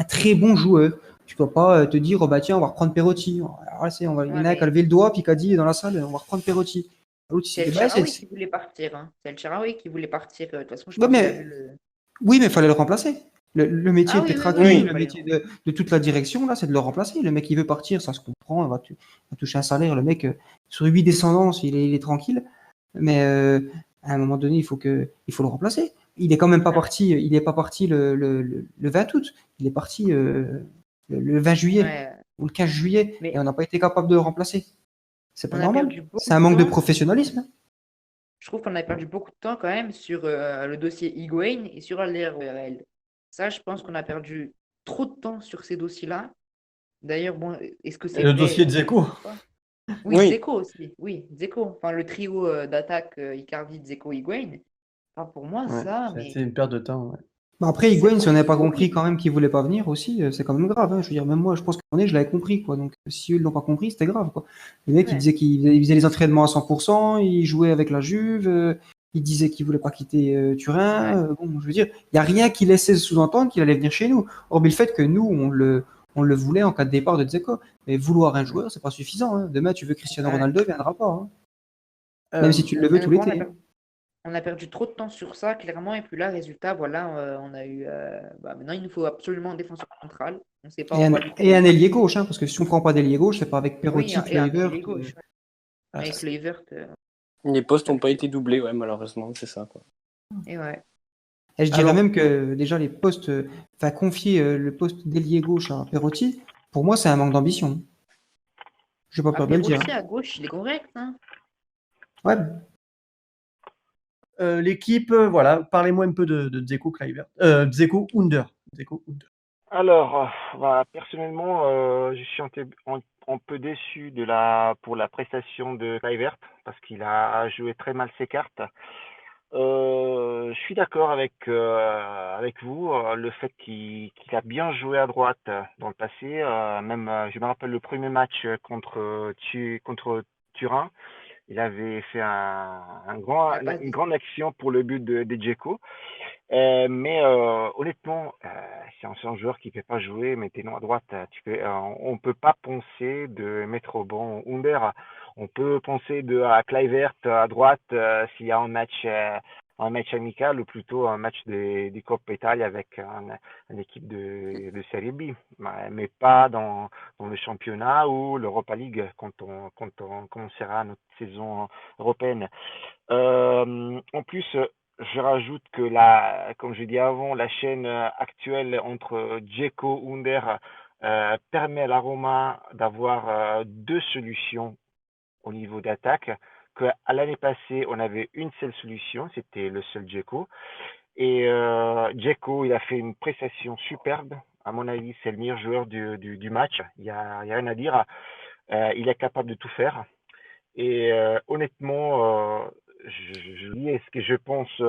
très bon joueur. Tu dois pas te dire, oh bah tiens, on va reprendre Perotti. Alors là, il y en ouais, a un qui a mais levé le doigt, puis qui a dit dans la salle, on va reprendre Perotti. L'autre, il s'est c'est dit, El bah, Shaarawy qui voulait partir. Hein. C'est El Shaarawy qui voulait partir. De toute façon, je ouais, pense qu'il a vu mais le. oui, mais il fallait le remplacer. Le métier Ah de oui, oui, Petrachi, oui, il Oui, le fallait. métier de toute la direction, là, c'est de le remplacer. Le mec, il veut partir, ça se comprend, va toucher un salaire. Le mec, sur 8 descendances, il est tranquille. Mais à un moment donné, il faut le remplacer. Il est quand même pas parti, il est pas parti le 20 août. Il est parti le 20 juillet Ouais. ou le 15 juillet et Mais on n'a pas été capable de le remplacer. C'est pas on a normal. perdu beaucoup C'est un de manque de temps. professionnalisme. Hein. Je trouve qu'on a perdu beaucoup de temps quand même sur le dossier Higuaín et sur Alderweireld. Ça, je pense qu'on a perdu trop de temps sur ces dossiers-là. D'ailleurs, bon, est-ce que Et c'est le vrai? dossier de Dzeko. Oui, oui. Dzeko aussi. Oui, Dzeko. Enfin, le trio d'attaque Icardi, Dzeko, Higuaín. Enfin, pour moi, Ouais, ça, ça a mais été une perte de temps. Ouais. Bah après, c'est Higuaín, si on n'avait pas compris horrible. quand même qu'il voulait pas venir aussi, c'est quand même grave. Hein. Je veux dire, même moi, je pense qu'à un moment donné, je l'avais compris, quoi. Donc, si eux ne l'ont pas compris, c'était grave, quoi. Le mec, il Ouais. disait qu'il faisait les entraînements à 100%, il jouait avec la Juve, il disait qu'il voulait pas quitter Ouais. Turin. Bon, je veux dire, il n'y a rien qui laissait sous-entendre qu'il allait venir chez nous. Hormis le fait que nous, on le voulait en cas de départ de Dzeko. Mais vouloir un joueur, c'est pas suffisant. Hein. Demain, tu veux Cristiano Ouais. Ronaldo, il viendra pas. Hein. Même Euh, si tu le veux tout Bon, l'été. Hein. on a perdu trop de temps sur ça, clairement. Et puis là, résultat, voilà, on a eu. Maintenant, il nous faut absolument un défenseur central. On ne sait pas, Et on un, va lui et trouver. un ailier gauche, hein, parce que si on prend pas d'ailier gauche, c'est pas avec Oui, Perotti, et un Kluivert. ailier gauche. Ouais. ah, Avec Kluivert. Les postes n'ont pas été doublés, ouais, malheureusement, c'est ça, quoi. Et ouais. Et je dirais Alors, même que déjà les postes, enfin confier le poste d'ailier gauche à Perotti, pour moi c'est un manque d'ambition. J'ai pas À peur de le dire. Perotti, à gauche, il est correct. Hein. Ouais, l'équipe, voilà, parlez-moi un peu de Dzeko Kluivert. Dzeko Under. Dzeko Under. Alors, bah, personnellement, je suis un peu déçu pour la prestation de Kluivert parce qu'il a joué très mal ses cartes. Je suis d'accord avec vous, le fait qu'il a bien joué à droite dans le passé. Même, je me rappelle le premier match contre Turin. Il avait fait La passe une de- grande action pour le but de Dzeko. Mais honnêtement, c'est un joueur qui ne peut pas jouer. Mettez-nous à droite. On peut pas penser de mettre au banc Under. On peut penser à Kluivert à droite s'il y a un match amical ou plutôt un match des Coppa Italia avec une équipe de Serie B, mais pas dans le championnat ou l'Europa League quand on commencera notre saison européenne. En plus, je rajoute que comme je dis avant, la chaîne actuelle entre Dzeko et Under permet à la Roma d'avoir deux solutions au niveau d'attaque. Que à l'année passée, on avait une seule solution, c'était le seul Dzeko. Et Dzeko, il a fait une prestation superbe. À mon avis, c'est le meilleur joueur du match. Il y a rien à dire. Il est capable de tout faire. Et honnêtement, je dis ce que je pense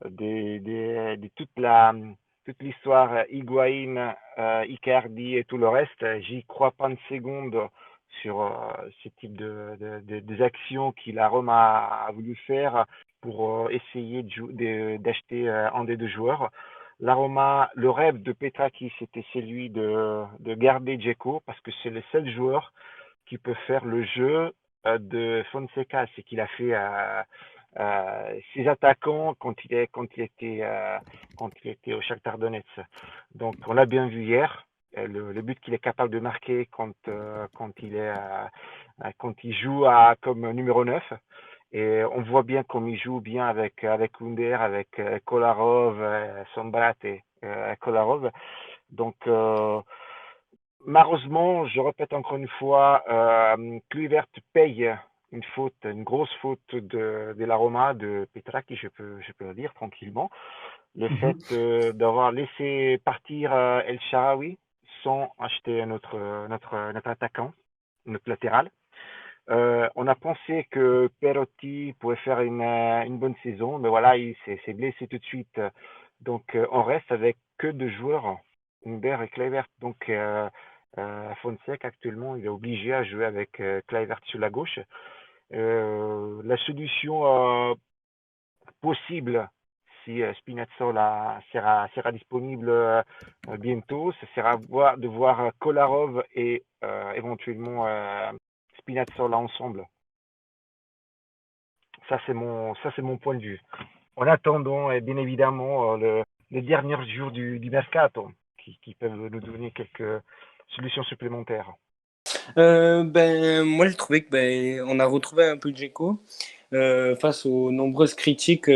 de toute l'histoire Higuaín, Icardi et tout le reste. J'y crois pas une seconde sur ce type des actions qu'il a Rome a voulu faire pour essayer d'acheter un des deux joueurs. La Roma, le rêve de Petrachi, c'était celui de garder Dzeko parce que c'est le seul joueur qui peut faire le jeu de Fonseca, c'est qu'il a fait ses attaquants quand il était au Shakhtar Donetsk. Donc on l'a bien vu hier, le but qu'il est capable de marquer quand il joue comme numéro 9. Et on voit bien comme il joue bien avec Under, avec Kolarov, Sombrat et Kolarov. Donc malheureusement, je répète encore une fois, Kluivert paye une grosse faute de la Roma, de Petracchi, je peux le dire tranquillement. Le fait d'avoir laissé partir El Shaarawy sans acheter notre attaquant, notre latéral. On a pensé que Perotti pouvait faire une bonne saison, mais voilà, il s'est blessé tout de suite. Donc on reste avec que deux joueurs, Humbert et Kluivert. Donc Fonseca actuellement, il est obligé à jouer avec Kluivert sur la gauche. La solution possible, si Spinazzola sera disponible bientôt, ce sera de voir Kolarov et éventuellement Spinazzola ensemble. Ça c'est mon point de vue. En attendant, bien évidemment, les derniers jours du mercato qui peuvent nous donner quelques solutions supplémentaires. Moi, j'ai trouvé que on a retrouvé un peu Dzeko face aux nombreuses critiques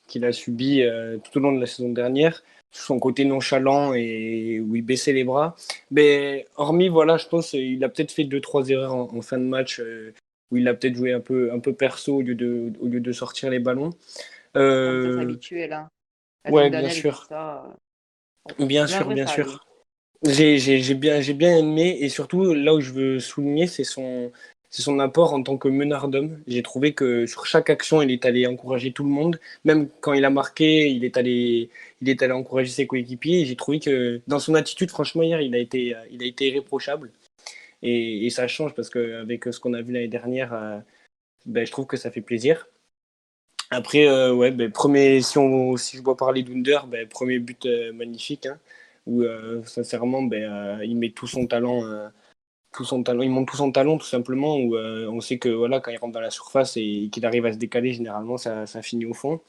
qu'il a subies tout au long de la saison dernière, son côté nonchalant et où il baissait les bras. Mais hormis, voilà, je pense qu'il a peut-être fait 2-3 erreurs en fin de match où il a peut-être joué un peu perso au lieu de sortir les ballons. Ça c'est habituel, hein. La Ouais, saison bien dernière, il sûr. fait ça. Bien Mais en sûr, vrai, bien ça allait. sûr. J'ai bien aimé, et surtout là où je veux souligner, c'est son apport en tant que meneur d'hommes. J'ai trouvé que sur chaque action, il est allé encourager tout le monde. Même quand il a marqué, il est allé encourager ses coéquipiers. Et j'ai trouvé que dans son attitude, franchement, hier, il a été irréprochable. Et ça change parce qu'avec ce qu'on a vu l'année dernière, je trouve que ça fait plaisir. Après, ouais, si je dois parler d'Under, premier but magnifique, hein, où sincèrement, il met tout son talent, il montre tout son talent tout simplement. Où on sait que voilà, quand il rentre dans la surface et qu'il arrive à se décaler, généralement, ça finit au fond.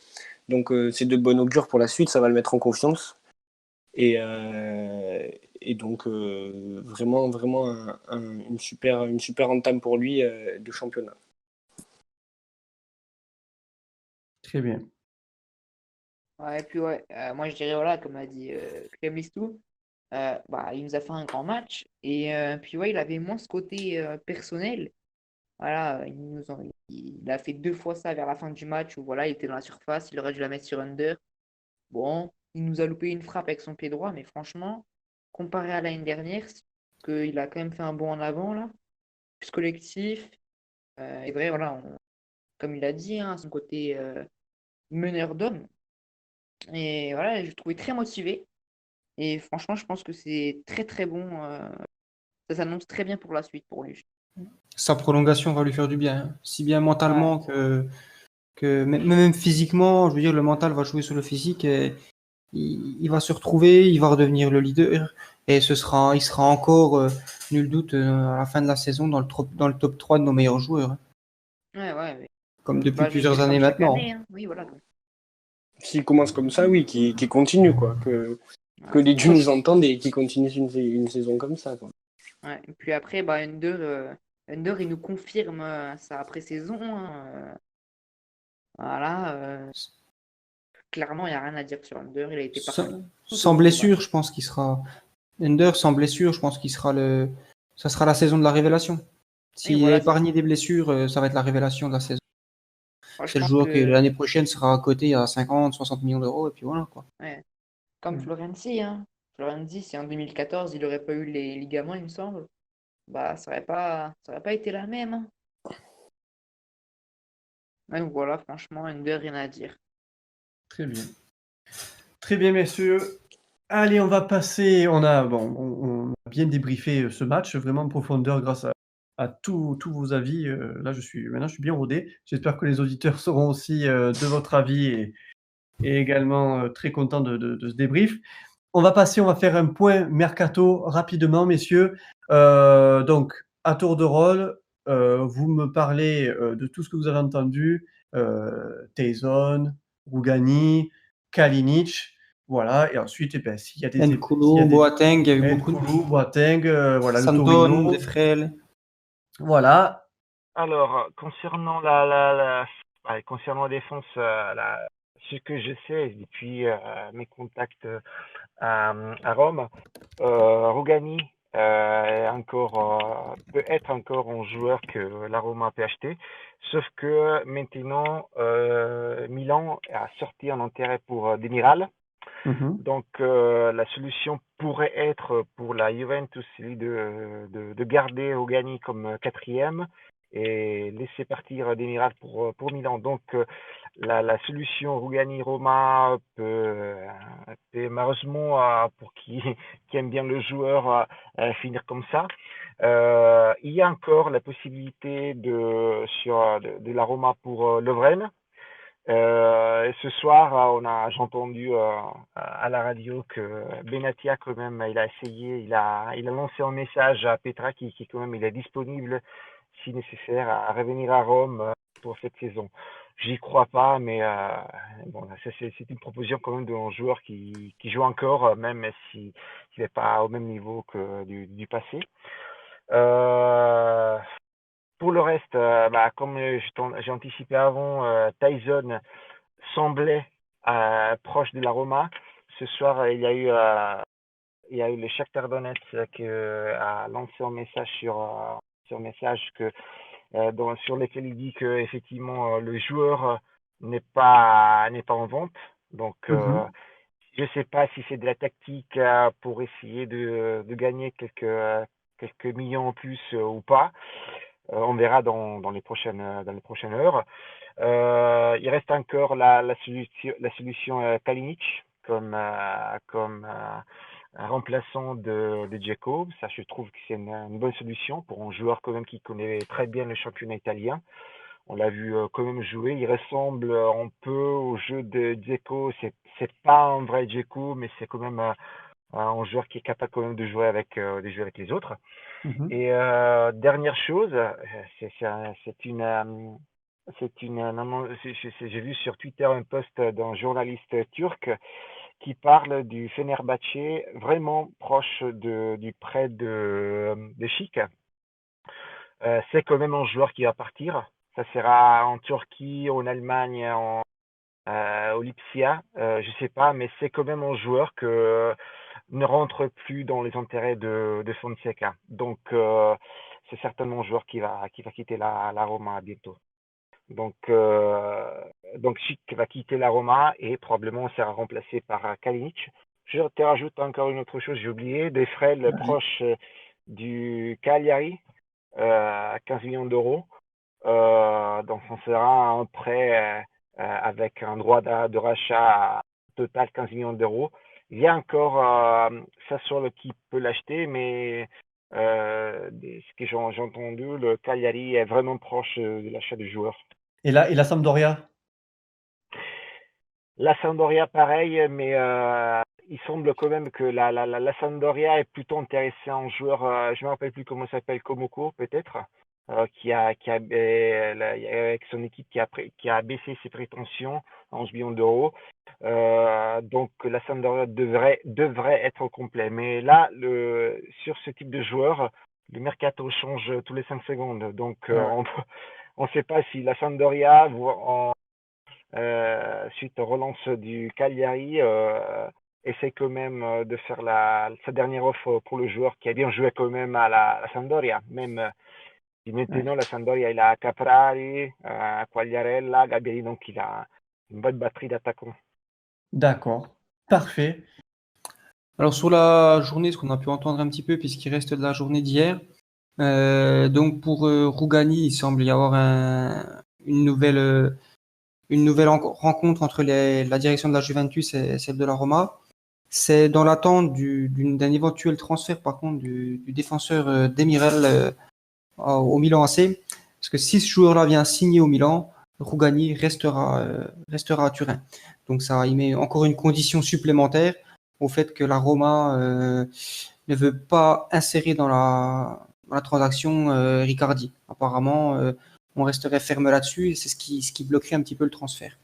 Donc c'est de bonne augure pour la suite, ça va le mettre en confiance. Et donc vraiment, vraiment une super entame pour lui de championnat. Très bien. Ouais, et puis ouais, moi je dirais, voilà, comme a dit Clem Listou, il nous a fait un grand match. Et puis ouais, il avait moins ce côté personnel. Voilà, il a fait 2 fois ça vers la fin du match où voilà, il était dans la surface, il aurait dû la mettre sur under. Bon, il nous a loupé une frappe avec son pied droit, mais franchement, comparé à l'année dernière, qu'il a quand même fait un bond en avant là, plus collectif. Et vrai, voilà, comme il a dit, hein, son côté meneur d'homme. Et voilà, je le trouvais très motivé. Et franchement, je pense que c'est très très bon. Ça s'annonce très bien pour la suite pour lui. Sa prolongation va lui faire du bien, hein. Si bien Ouais, mentalement que même physiquement, je veux dire, le mental va jouer sur le physique et il va se retrouver, il va redevenir le leader et il sera encore, nul doute, à la fin de la saison dans le top 3 de nos meilleurs joueurs, hein, ouais. comme depuis Je veux plusieurs dire années comme chaque maintenant. année, hein. Oui, voilà. S'il commence comme ça, oui, qui continue, quoi. Que Ouais, les dieux nous entendent et qui continuent une saison comme ça, quoi. ouais. Et puis après, Under, il nous confirme sa pré-saison, hein. Voilà. Clairement, il n'y a rien à dire sur Under. Il a été partout. Sans blessure, je pense qu'il sera Ender, sans blessure, je pense qu'il sera ça sera la saison de la révélation. Et S'il est voilà, c'est ça. épargné des blessures, ça va être la révélation de la saison. Moi, je C'est le pense joueur que que, l'année prochaine sera à côté à 50, 60 millions d'euros et puis voilà, quoi. ouais, comme Florenzi, hein. Florenzi, si en 2014, il n'aurait pas eu les ligaments, il me semble, ça aurait pas été la même, hein. Ouais, donc voilà, franchement, Under, rien à dire. Très bien. Très bien, messieurs. Allez, on va passer. On a bien débriefé ce match, vraiment en profondeur grâce à tous vos avis. Là, maintenant, je suis bien rodé. J'espère que les auditeurs seront aussi de votre avis et également très contents de ce débrief. On va faire un point mercato rapidement, messieurs. Donc, à tour de rôle, vous me parlez de tout ce que vous avez entendu Taison, Rougani, Kalinic. Voilà, et ensuite, eh ben, s'il y a des N'Koulou, Boateng, il y a eu beaucoup de N'Koulou, Boateng, voilà, le Santon, Torino. Defrel. Voilà. Alors, concernant concernant la défense, ce que je sais depuis mes contacts à Rome, Rugani peut être encore un joueur que la Roma peut acheter, sauf que maintenant Milan a sorti un intérêt pour Demiral. Donc la solution pourrait être pour la Juventus de garder Rugani comme quatrième et laisser partir Demiral pour Milan. Donc la solution Rugani-Roma peut malheureusement pour qui aime bien le joueur finir comme ça. Il y a encore la possibilité de la Roma pour Lovren. Et ce soir, j'ai entendu à la radio que Benatia quand même, il a essayé, il a lancé un message à Petra qui quand même, il est disponible si nécessaire à revenir à Rome pour cette saison. J'y crois pas, mais bon, c'est une proposition quand même d'un joueur qui joue encore, même s'il n'est pas au même niveau que du passé. Pour le reste, comme j'ai anticipé avant, Tyson semblait proche de la Roma. Ce soir, il y a eu le Shakhtar Donetsk qui a lancé un message sur message sur lequel il dit que effectivement le joueur n'est pas en vente. Donc je sais pas si c'est de la tactique pour essayer de gagner quelques millions en plus ou pas. On verra dans les prochaines heures. Il reste encore la solution Kalinic comme un remplaçant de Dzeko. Ça, je trouve que c'est une bonne solution pour un joueur quand même qui connaît très bien le championnat italien. On l'a vu quand même jouer. Il ressemble un peu au jeu de Dzeko. C'est pas un vrai Dzeko, mais c'est quand même un joueur qui est capable quand même de jouer avec les autres. Et dernière chose, j'ai vu sur Twitter un post d'un journaliste turc qui parle du Fenerbahçe vraiment proche du prêt de Chic. C'est quand même un joueur qui va partir. Ça sera en Turquie, en Allemagne, au Lipsia, je sais pas, mais c'est quand même un joueur que ne rentre plus dans les intérêts de Fonseca. Donc c'est certainement un joueur qui va quitter la Roma bientôt. Donc Schick va quitter la Roma et probablement sera remplacé par Kalinic. Je te rajoute encore une autre chose, j'ai oublié, des frêles proches du Cagliari à 15 millions d'euros. Donc ça sera un prêt avec un droit de rachat total 15 millions d'euros. Il y a encore Sassuolo qui peut l'acheter, mais ce que j'ai entendu, le Cagliari est vraiment proche de l'achat du joueur. Et la Sampdoria? La Sampdoria, pareil, mais il semble quand même que la Sampdoria est plutôt intéressée en joueur, je ne me rappelle plus comment ça s'appelle, Komoko peut-être, avec son équipe qui a baissé ses prétentions à 11 millions d'euros. Donc la Sampdoria devrait être au complet. Mais là, sur ce type de joueur, le mercato change tous les 5 secondes. Donc on ne sait pas si la Sampdoria, suite aux relances du Cagliari, essaie quand même de faire sa dernière offre pour le joueur qui a bien joué quand même à la Sampdoria. Même si maintenant la Sampdoria, il a Caprari, Quagliarella, Gabriel, donc il a une bonne batterie d'attaquants. D'accord, parfait. Alors sur la journée, ce qu'on a pu entendre un petit peu, puisqu'il reste de la journée d'hier, donc pour Rougani, il semble y avoir une nouvelle rencontre entre la direction de la Juventus et celle de la Roma. C'est dans l'attente d'un éventuel transfert par contre du défenseur Demiral au Milan AC, parce que si ce joueur-là vient signer au Milan, Rougani restera à Turin. Donc ça y met encore une condition supplémentaire au fait que la Roma ne veut pas insérer dans la transaction Riccardi. Apparemment, on resterait ferme là-dessus et c'est ce qui bloquerait un petit peu le transfert.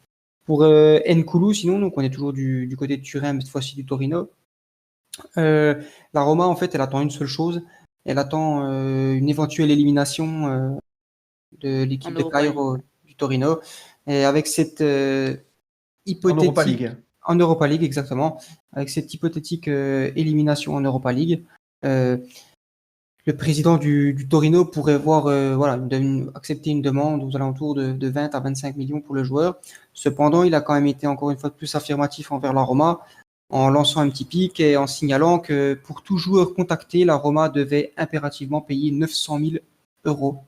Pour N'Koulou, sinon, donc on est toujours du côté de Turin, mais cette fois-ci du Torino. La Roma, en fait, elle attend une seule chose. Elle attend une éventuelle élimination de l'équipe En de Europa Cairo du Torino. Et avec cette En Europa hypothétique League. en Europa League, exactement, avec cette hypothétique élimination en Europa League, le président du Torino pourrait voir, voilà, accepter une demande aux alentours de 20 à 25 millions pour le joueur. Cependant, il a quand même été encore une fois de plus affirmatif envers la Roma en lançant un petit pic et en signalant que pour tout joueur contacté, la Roma devait impérativement payer 900 000 euros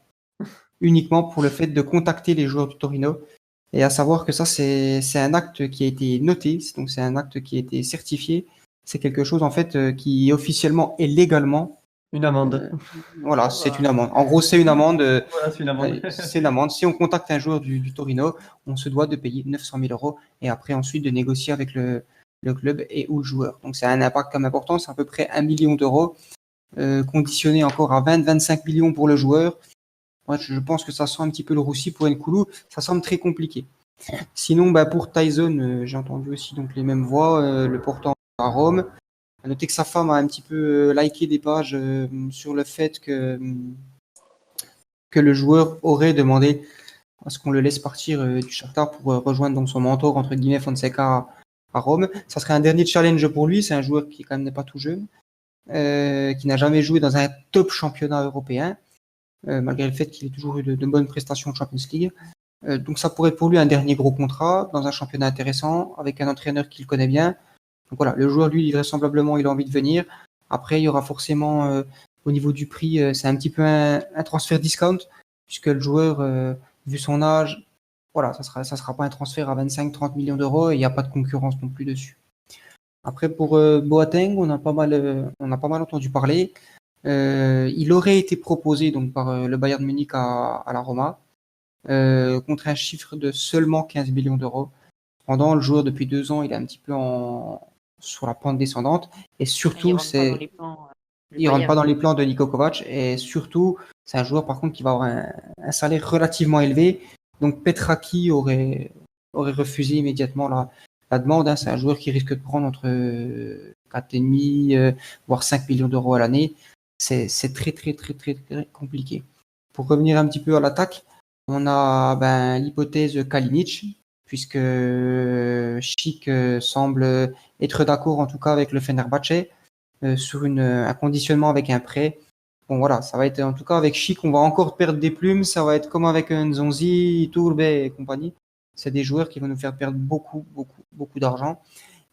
uniquement pour le fait de contacter les joueurs du Torino. Et à savoir que ça, c'est un acte qui a été noté, donc c'est un acte qui a été certifié. C'est quelque chose en fait qui officiellement et légalement, Une amende. voilà, c'est une amende. En gros, c'est une amende. Voilà, c'est une amende. C'est une amende. Si on contacte un joueur du Torino, on se doit de payer 900 000 euros et après ensuite de négocier avec le club et ou le joueur. Donc c'est un impact quand même important, c'est à peu près 1 million d'euros, conditionné encore à 20-25 millions pour le joueur. Ouais, je pense que ça sent un petit peu le roussi pour N'Koulou, ça semble très compliqué. Sinon, bah, pour Tyson, j'ai entendu aussi donc les mêmes voix, le portant à Rome. À noter que sa femme a un petit peu liké des pages sur le fait que le joueur aurait demandé à ce qu'on le laisse partir du Shakhtar pour rejoindre donc son mentor entre guillemets Fonseca à Rome. Ça serait un dernier challenge pour lui. C'est un joueur qui quand même n'est pas tout jeune, qui n'a jamais joué dans un top championnat européen. Malgré le fait qu'il ait toujours eu de bonnes prestations en Champions League. Donc ça pourrait être pour lui un dernier gros contrat dans un championnat intéressant, avec un entraîneur qu'il connaît bien. Donc voilà, le joueur, lui, vraisemblablement, il a envie de venir. Après, il y aura forcément, au niveau du prix, c'est un petit peu un transfert discount, puisque le joueur, vu son âge, voilà, ça sera pas un transfert à 25-30 millions d'euros et il n'y a pas de concurrence non plus dessus. Après, pour Boateng, on a pas mal entendu parler. Il aurait été proposé donc par le Bayern Munich à la Roma contre un chiffre de seulement 15 millions d'euros. Pendant le joueur depuis 2 ans, il est un petit peu sur la pente descendante et surtout il rentre pas dans les plans de Niko Kovac et surtout c'est un joueur par contre qui va avoir un salaire relativement élevé. Donc Petraki aurait refusé immédiatement la demande. Hein. C'est un joueur qui risque de prendre entre 4,5 voire 5 millions d'euros à l'année. C'est très, très, très, très, très compliqué. Pour revenir un petit peu à l'attaque, on a l'hypothèse Kalinic, puisque Schick semble être d'accord en tout cas avec le Fenerbahçe sur un conditionnement avec un prêt. Bon voilà, ça va être en tout cas avec Schick, on va encore perdre des plumes, ça va être comme avec Nzonzi, Tourbe et compagnie. C'est des joueurs qui vont nous faire perdre beaucoup, beaucoup, beaucoup d'argent.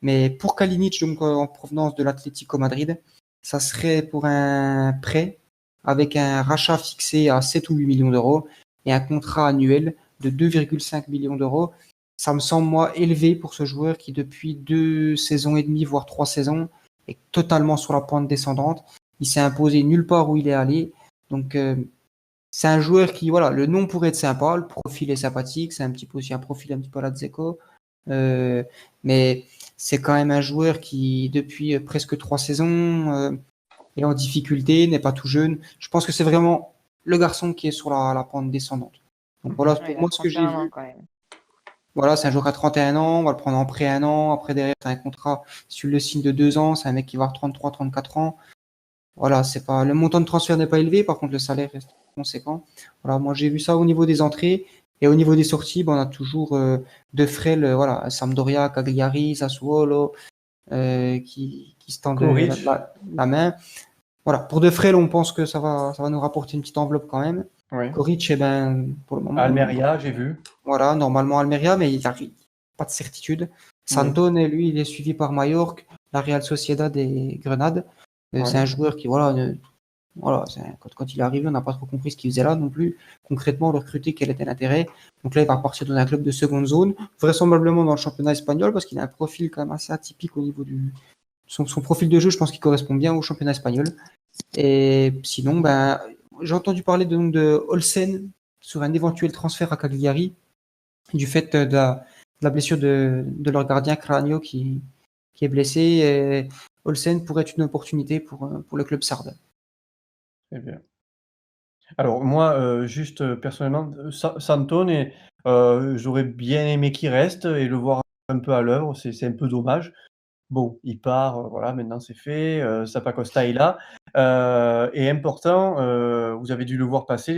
Mais pour Kalinic, donc en provenance de l'Atlético Madrid, ça serait pour un prêt avec un rachat fixé à 7 ou 8 millions d'euros et un contrat annuel de 2,5 millions d'euros. Ça me semble, moi, élevé pour ce joueur qui, depuis 2 saisons et demie, voire 3 saisons, est totalement sur la pente descendante. Il s'est imposé nulle part où il est allé. Donc, c'est un joueur qui, voilà, le nom pourrait être sympa, le profil est sympathique, c'est un petit peu aussi un profil un petit peu à la Dzeko. Mais c'est quand même un joueur qui, depuis presque 3 saisons, est en difficulté, n'est pas tout jeune. Je pense que c'est vraiment le garçon qui est sur la pente descendante. Donc voilà, pour moi, ce que j'ai vu. Voilà, c'est un joueur à 31 ans, on va le prendre en prêt 1 an. Après, derrière, tu as un contrat, si tu le signes de 2 ans, c'est un mec qui va avoir 33, 34 ans. Voilà, c'est pas, le montant de transfert n'est pas élevé, par contre, le salaire reste conséquent. Voilà, moi, j'ai vu ça au niveau des entrées. Et au niveau des sorties, on a toujours De Frel, voilà, Sampdoria, Cagliari, Sassuolo, qui se tendent la main. Voilà, pour De Frel, on pense que ça va nous rapporter une petite enveloppe quand même. Ouais. Coric, pour le moment. Almeria, j'ai vu. Voilà, normalement Almeria, mais il n'arrive pas de certitude. Santone, lui, il est suivi par Majorque, la Real Sociedad et Grenade. C'est un joueur qui, quand il est arrivé, on n'a pas trop compris ce qu'il faisait là non plus. Concrètement, le recruter, quel était l'intérêt. Donc là, il va partir dans un club de seconde zone, vraisemblablement dans le championnat espagnol, parce qu'il a un profil quand même assez atypique au niveau son profil de jeu, je pense qu'il correspond bien au championnat espagnol. Et sinon, j'ai entendu parler de Olsen sur un éventuel transfert à Cagliari, du fait de la blessure de leur gardien Cranio qui est blessé. Et Olsen pourrait être une opportunité pour le club sarde. Très bien. Alors moi, juste, personnellement, Santone, j'aurais bien aimé qu'il reste et le voir un peu à l'œuvre, c'est un peu dommage. Bon, il part, voilà, maintenant c'est fait, Zappacosta est là, et important, vous avez dû le voir passer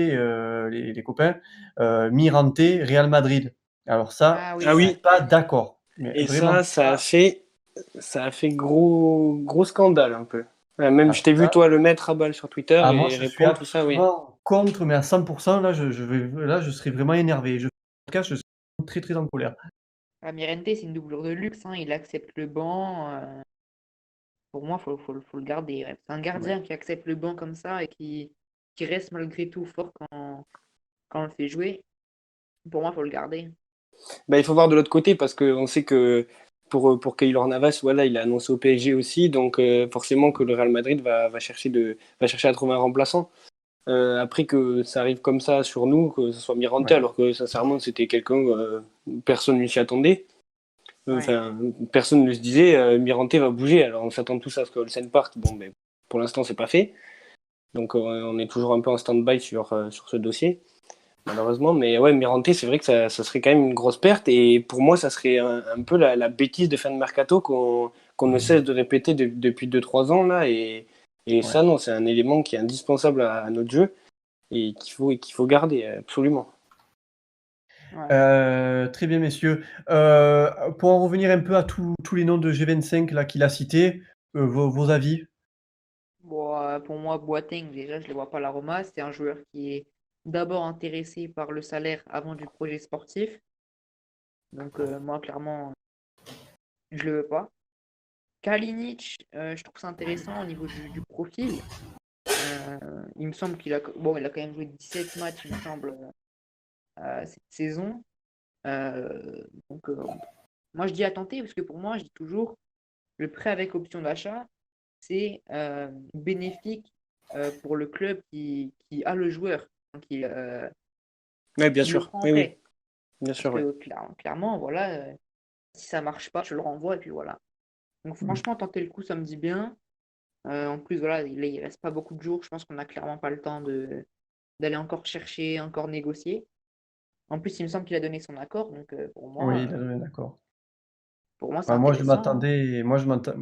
les copains, Mirante, Real Madrid. Alors ça, Ah je oui, Ah suis ouais. oui, pas d'accord, mais et vraiment pas. ça a fait gros scandale un peu. Ouais, même Ah je t'ai vu ça, toi le mettre à balle sur Twitter ah moi et je suis répondre tout ça, oui. absolument contre, mais à 100. Là, je serais vraiment énervé. Je podcast, je serais très, très en colère. Ah, Mirente, c'est une doublure de luxe, hein. Il accepte le banc. Pour moi, faut le garder. Ouais. C'est un Ouais. gardien qui accepte le banc comme ça et qui reste malgré tout fort quand on le fait jouer. Pour moi, faut le garder. Bah, il faut voir de l'autre côté parce qu'on sait que pour Keylor Navas, voilà, il a annoncé au PSG aussi, donc forcément que le Real Madrid va chercher à trouver un remplaçant. Après que ça arrive comme ça sur nous, que ce soit Mirante, Ouais. alors que sincèrement c'était quelqu'un, personne ne s'y attendait. Ouais. Enfin, personne ne se disait Mirante va bouger. Alors on s'attend tous à ce que Olsen parte. Bon, mais pour l'instant c'est pas fait. Donc on est toujours un peu en stand-by sur ce dossier, malheureusement. Mais ouais, Mirante, c'est vrai que ça serait quand même une grosse perte. Et pour moi, ça serait un peu la bêtise de fin de mercato qu'on ne cesse de répéter depuis 2-3 ans là. Et Ouais. ça, non, c'est un élément qui est indispensable à notre jeu et qu'il faut garder absolument. Ouais. Très bien, messieurs. Pour en revenir un peu à tous les noms de G25 là qu'il a cités, vos avis? Bon, pour moi, Boateng, déjà, je ne le vois pas à la Roma. C'est un joueur qui est d'abord intéressé par le salaire avant du projet sportif. Donc, moi, clairement, je le veux pas. Kalinic, je trouve ça intéressant au niveau du profil. Il me semble il a quand même joué 17 matchs, il me semble, cette saison. Donc, moi, je dis à tenter, parce que pour moi, je dis toujours, le prêt avec option d'achat, c'est bénéfique pour le club qui a le joueur, donc Ouais, bien qui le sûr. prend en Oui, oui, prêt. bien Parce sûr, ouais. que clairement, voilà, si ça marche pas, je le renvoie et puis voilà. Donc Mmh. franchement, tenter le coup, ça me dit bien. En plus, voilà, il reste pas beaucoup de jours. Je pense qu'on n'a clairement pas le temps d'aller encore chercher, encore négocier. En plus, il me semble qu'il a donné son accord, donc Oui, il a donné d'accord. pour moi, c'est Bah, intéressant, hein.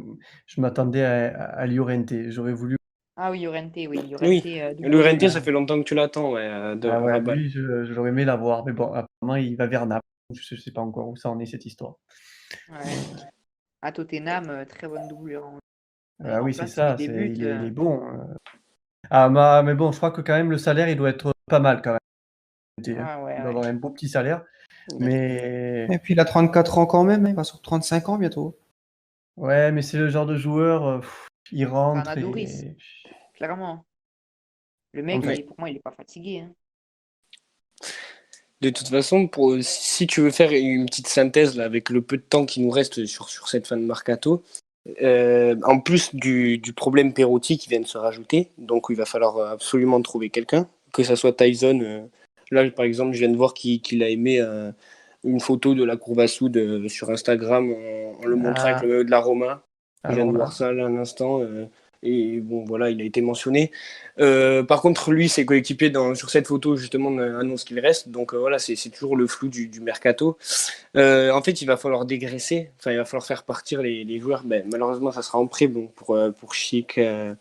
je m'attendais à Llorente. J'aurais voulu. Ah oui, Llorente, oui, Llorente, Oui, doublure de Llorente, luxe. ça fait longtemps que tu l'attends, ouais, de Ah ouais, Rabat. lui, je l'aurais aimé l'avoir, mais bon, apparemment, il va vers Naples. Je sais pas encore où ça en est cette histoire. Ouais. À Tottenham, très bonne doublure, hein. Ah oui, En c'est place, il met ça, des buts. il est bon. Ah bah, mais bon, je crois que quand même le salaire, il doit être pas mal quand même. Ouais, ouais, Il doit ouais. avoir un beau petit salaire, mais Et puis il a 34 ans quand même, hein, il va sur 35 ans bientôt. ouais, mais c'est le genre de joueur, il C'est un rentre adoris, et clairement. Le mec, enfin, Ouais. pour moi, il est pas fatigué, hein. De toute façon, si tu veux faire une petite synthèse là, avec le peu de temps qui nous reste sur cette fin de mercato, en plus du problème Perotti qui vient de se rajouter, donc il va falloir absolument trouver quelqu'un, que ça soit Tyson. Là, par exemple, je viens de voir qu'il a aimé une photo de la courbe à soude sur Instagram en le montrant avec le ah, maillot de la Roma. Je viens de alors voir là, ça là, à l'instant. Et bon, voilà, il a été mentionné. Par contre, lui, ses coéquipiers sur cette photo, justement, annoncent qu'il reste. Donc voilà, c'est toujours le flou du mercato. En fait, il va falloir dégraisser. Enfin, il va falloir faire partir les joueurs. Ben, malheureusement, ça sera en prêt bon, pour Chic et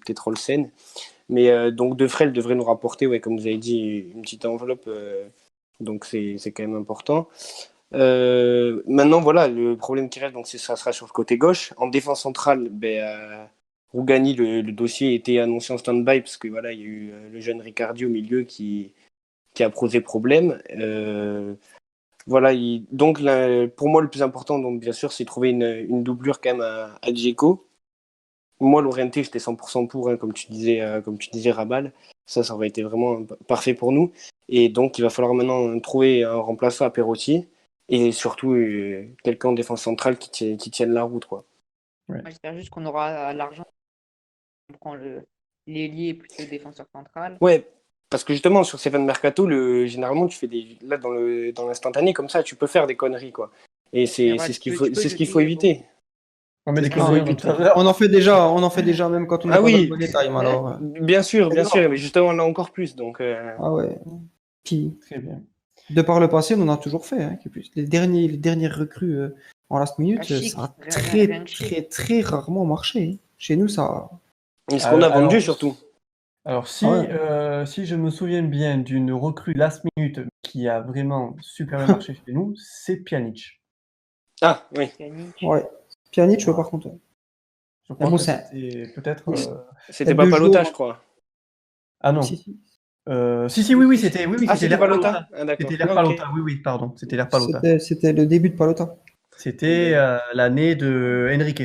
peut-être Olsen. Mais donc, De Frel devrait nous rapporter, ouais, comme vous avez dit, une petite enveloppe. Donc, c'est quand même important. Maintenant, voilà, le problème qui reste, donc, ça sera sur le côté gauche. En défense centrale, ben, Rougani, le dossier était annoncé en stand-by parce que voilà, il y a eu le jeune Ricardi au milieu qui a posé problème. Voilà, donc pour moi, le plus important, donc, bien sûr, c'est trouver une doublure quand même à Dzeko. Moi, l'orienté, j'étais 100% pour, hein, comme tu disais, Rabal. Ça aurait été vraiment parfait pour nous. Et donc, il va falloir maintenant trouver un remplaçant à Perotti et surtout quelqu'un en défense centrale qui tienne la route, quoi. ouais. Moi, j'espère juste qu'on aura l'argent. On prend l'ailier plus le défenseur central. Ouais, parce que justement, sur ces fins de mercato, généralement, tu fais là, dans l'instantané, comme ça, tu peux faire des conneries, quoi. Et C'est c'est vrai, ce qu'il tu peux faut jeter éviter. On met des Ah conneries oui, en putain. notre faveur. On en fait déjà même quand on n'est Ah pas oui. dans le money time. Alors, Bien sûr, mais justement là encore plus. Donc, ah ouais. Puis, Très bien. de par le passé, on en a toujours fait. Hein, les dernières recrues en last minute, Chic, ça a rien de chic. très rarement marché. Hein. Chez nous, ça. et ce qu'on a vendu Alors, surtout. alors si, Ah ouais. si je me souviens bien d'une recrue last minute qui a vraiment super bien marché chez nous, c'est Pjanic. Ah oui. Pjanic. Ouais. Pjanic, par contre. Je crois bon, que c'est- c'était peut-être. C'était deux pas Palota, jours. je crois. Ah non. Si, si. Oui, c'était Ah, c'était c'était l'air Palota. Palota. Ah, d'accord. C'était l'air Ah, ok. Palota, oui, pardon. C'était l'air Palota. C'était le début de Palota. C'était l'année de Enrique.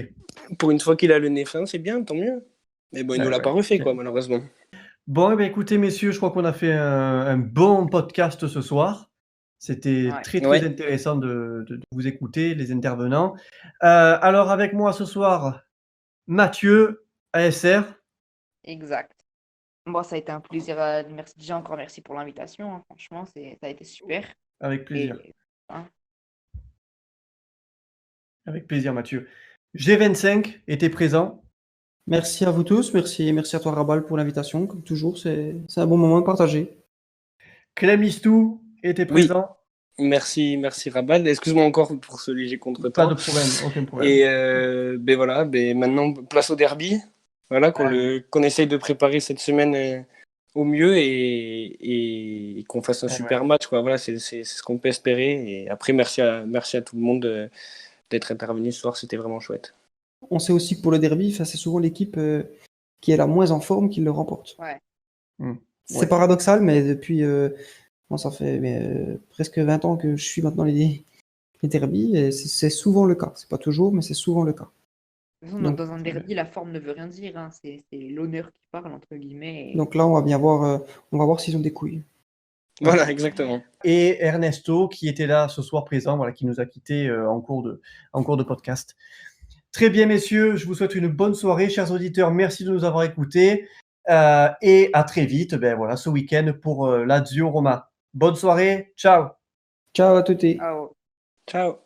Pour une fois qu'il a le nez fin, c'est bien, tant mieux. Mais bon, il nous l'a Ouais. pas refait, quoi, malheureusement. Bon, eh bien, écoutez, messieurs, je crois qu'on a fait un bon podcast ce soir. C'était Ouais. très Ouais. intéressant de vous écouter, les intervenants. Alors, avec moi ce soir, Mathieu, ASR. Exact. Bon, ça a été un plaisir. Merci déjà encore, merci pour l'invitation. Hein. Franchement, ça a été super. Avec plaisir. Et, hein, Avec plaisir, Mathieu. G25 était présent. Merci à vous tous. Merci à toi, Rabal, pour l'invitation. Comme toujours, c'est un bon moment de partager. Clem Listou était Oui. présent. Merci Rabal. Excuse-moi encore pour ce léger Pas contretemps. de problème, aucun problème. Et ben voilà, maintenant place au derby. Voilà, qu'on essaye de préparer cette semaine au mieux et qu'on fasse un super match, quoi. Voilà, c'est ce qu'on peut espérer. Et après, merci à tout le monde d'être intervenu ce soir, c'était vraiment chouette. On sait aussi que pour le derby, c'est souvent l'équipe qui est la moins en forme qui le remporte. ouais. C'est paradoxal, mais depuis ça fait presque 20 ans que je suis maintenant les derbies, et c'est souvent le cas. C'est pas toujours, mais c'est souvent le cas. De toute façon, Donc, dans un derby, la forme ne veut rien dire. Hein. C'est l'honneur qui parle, entre guillemets. Et... Donc là, on va voir s'ils ont des couilles. Voilà, exactement. Et Ernesto, qui était là ce soir présent, voilà, qui nous a quittés en cours de podcast. Très bien, messieurs, je vous souhaite une bonne soirée. Chers auditeurs, merci de nous avoir écoutés. Et à très vite, ce week-end pour Lazio Roma. Bonne soirée, ciao. Ciao à toutes. Ah, ouais. Ciao.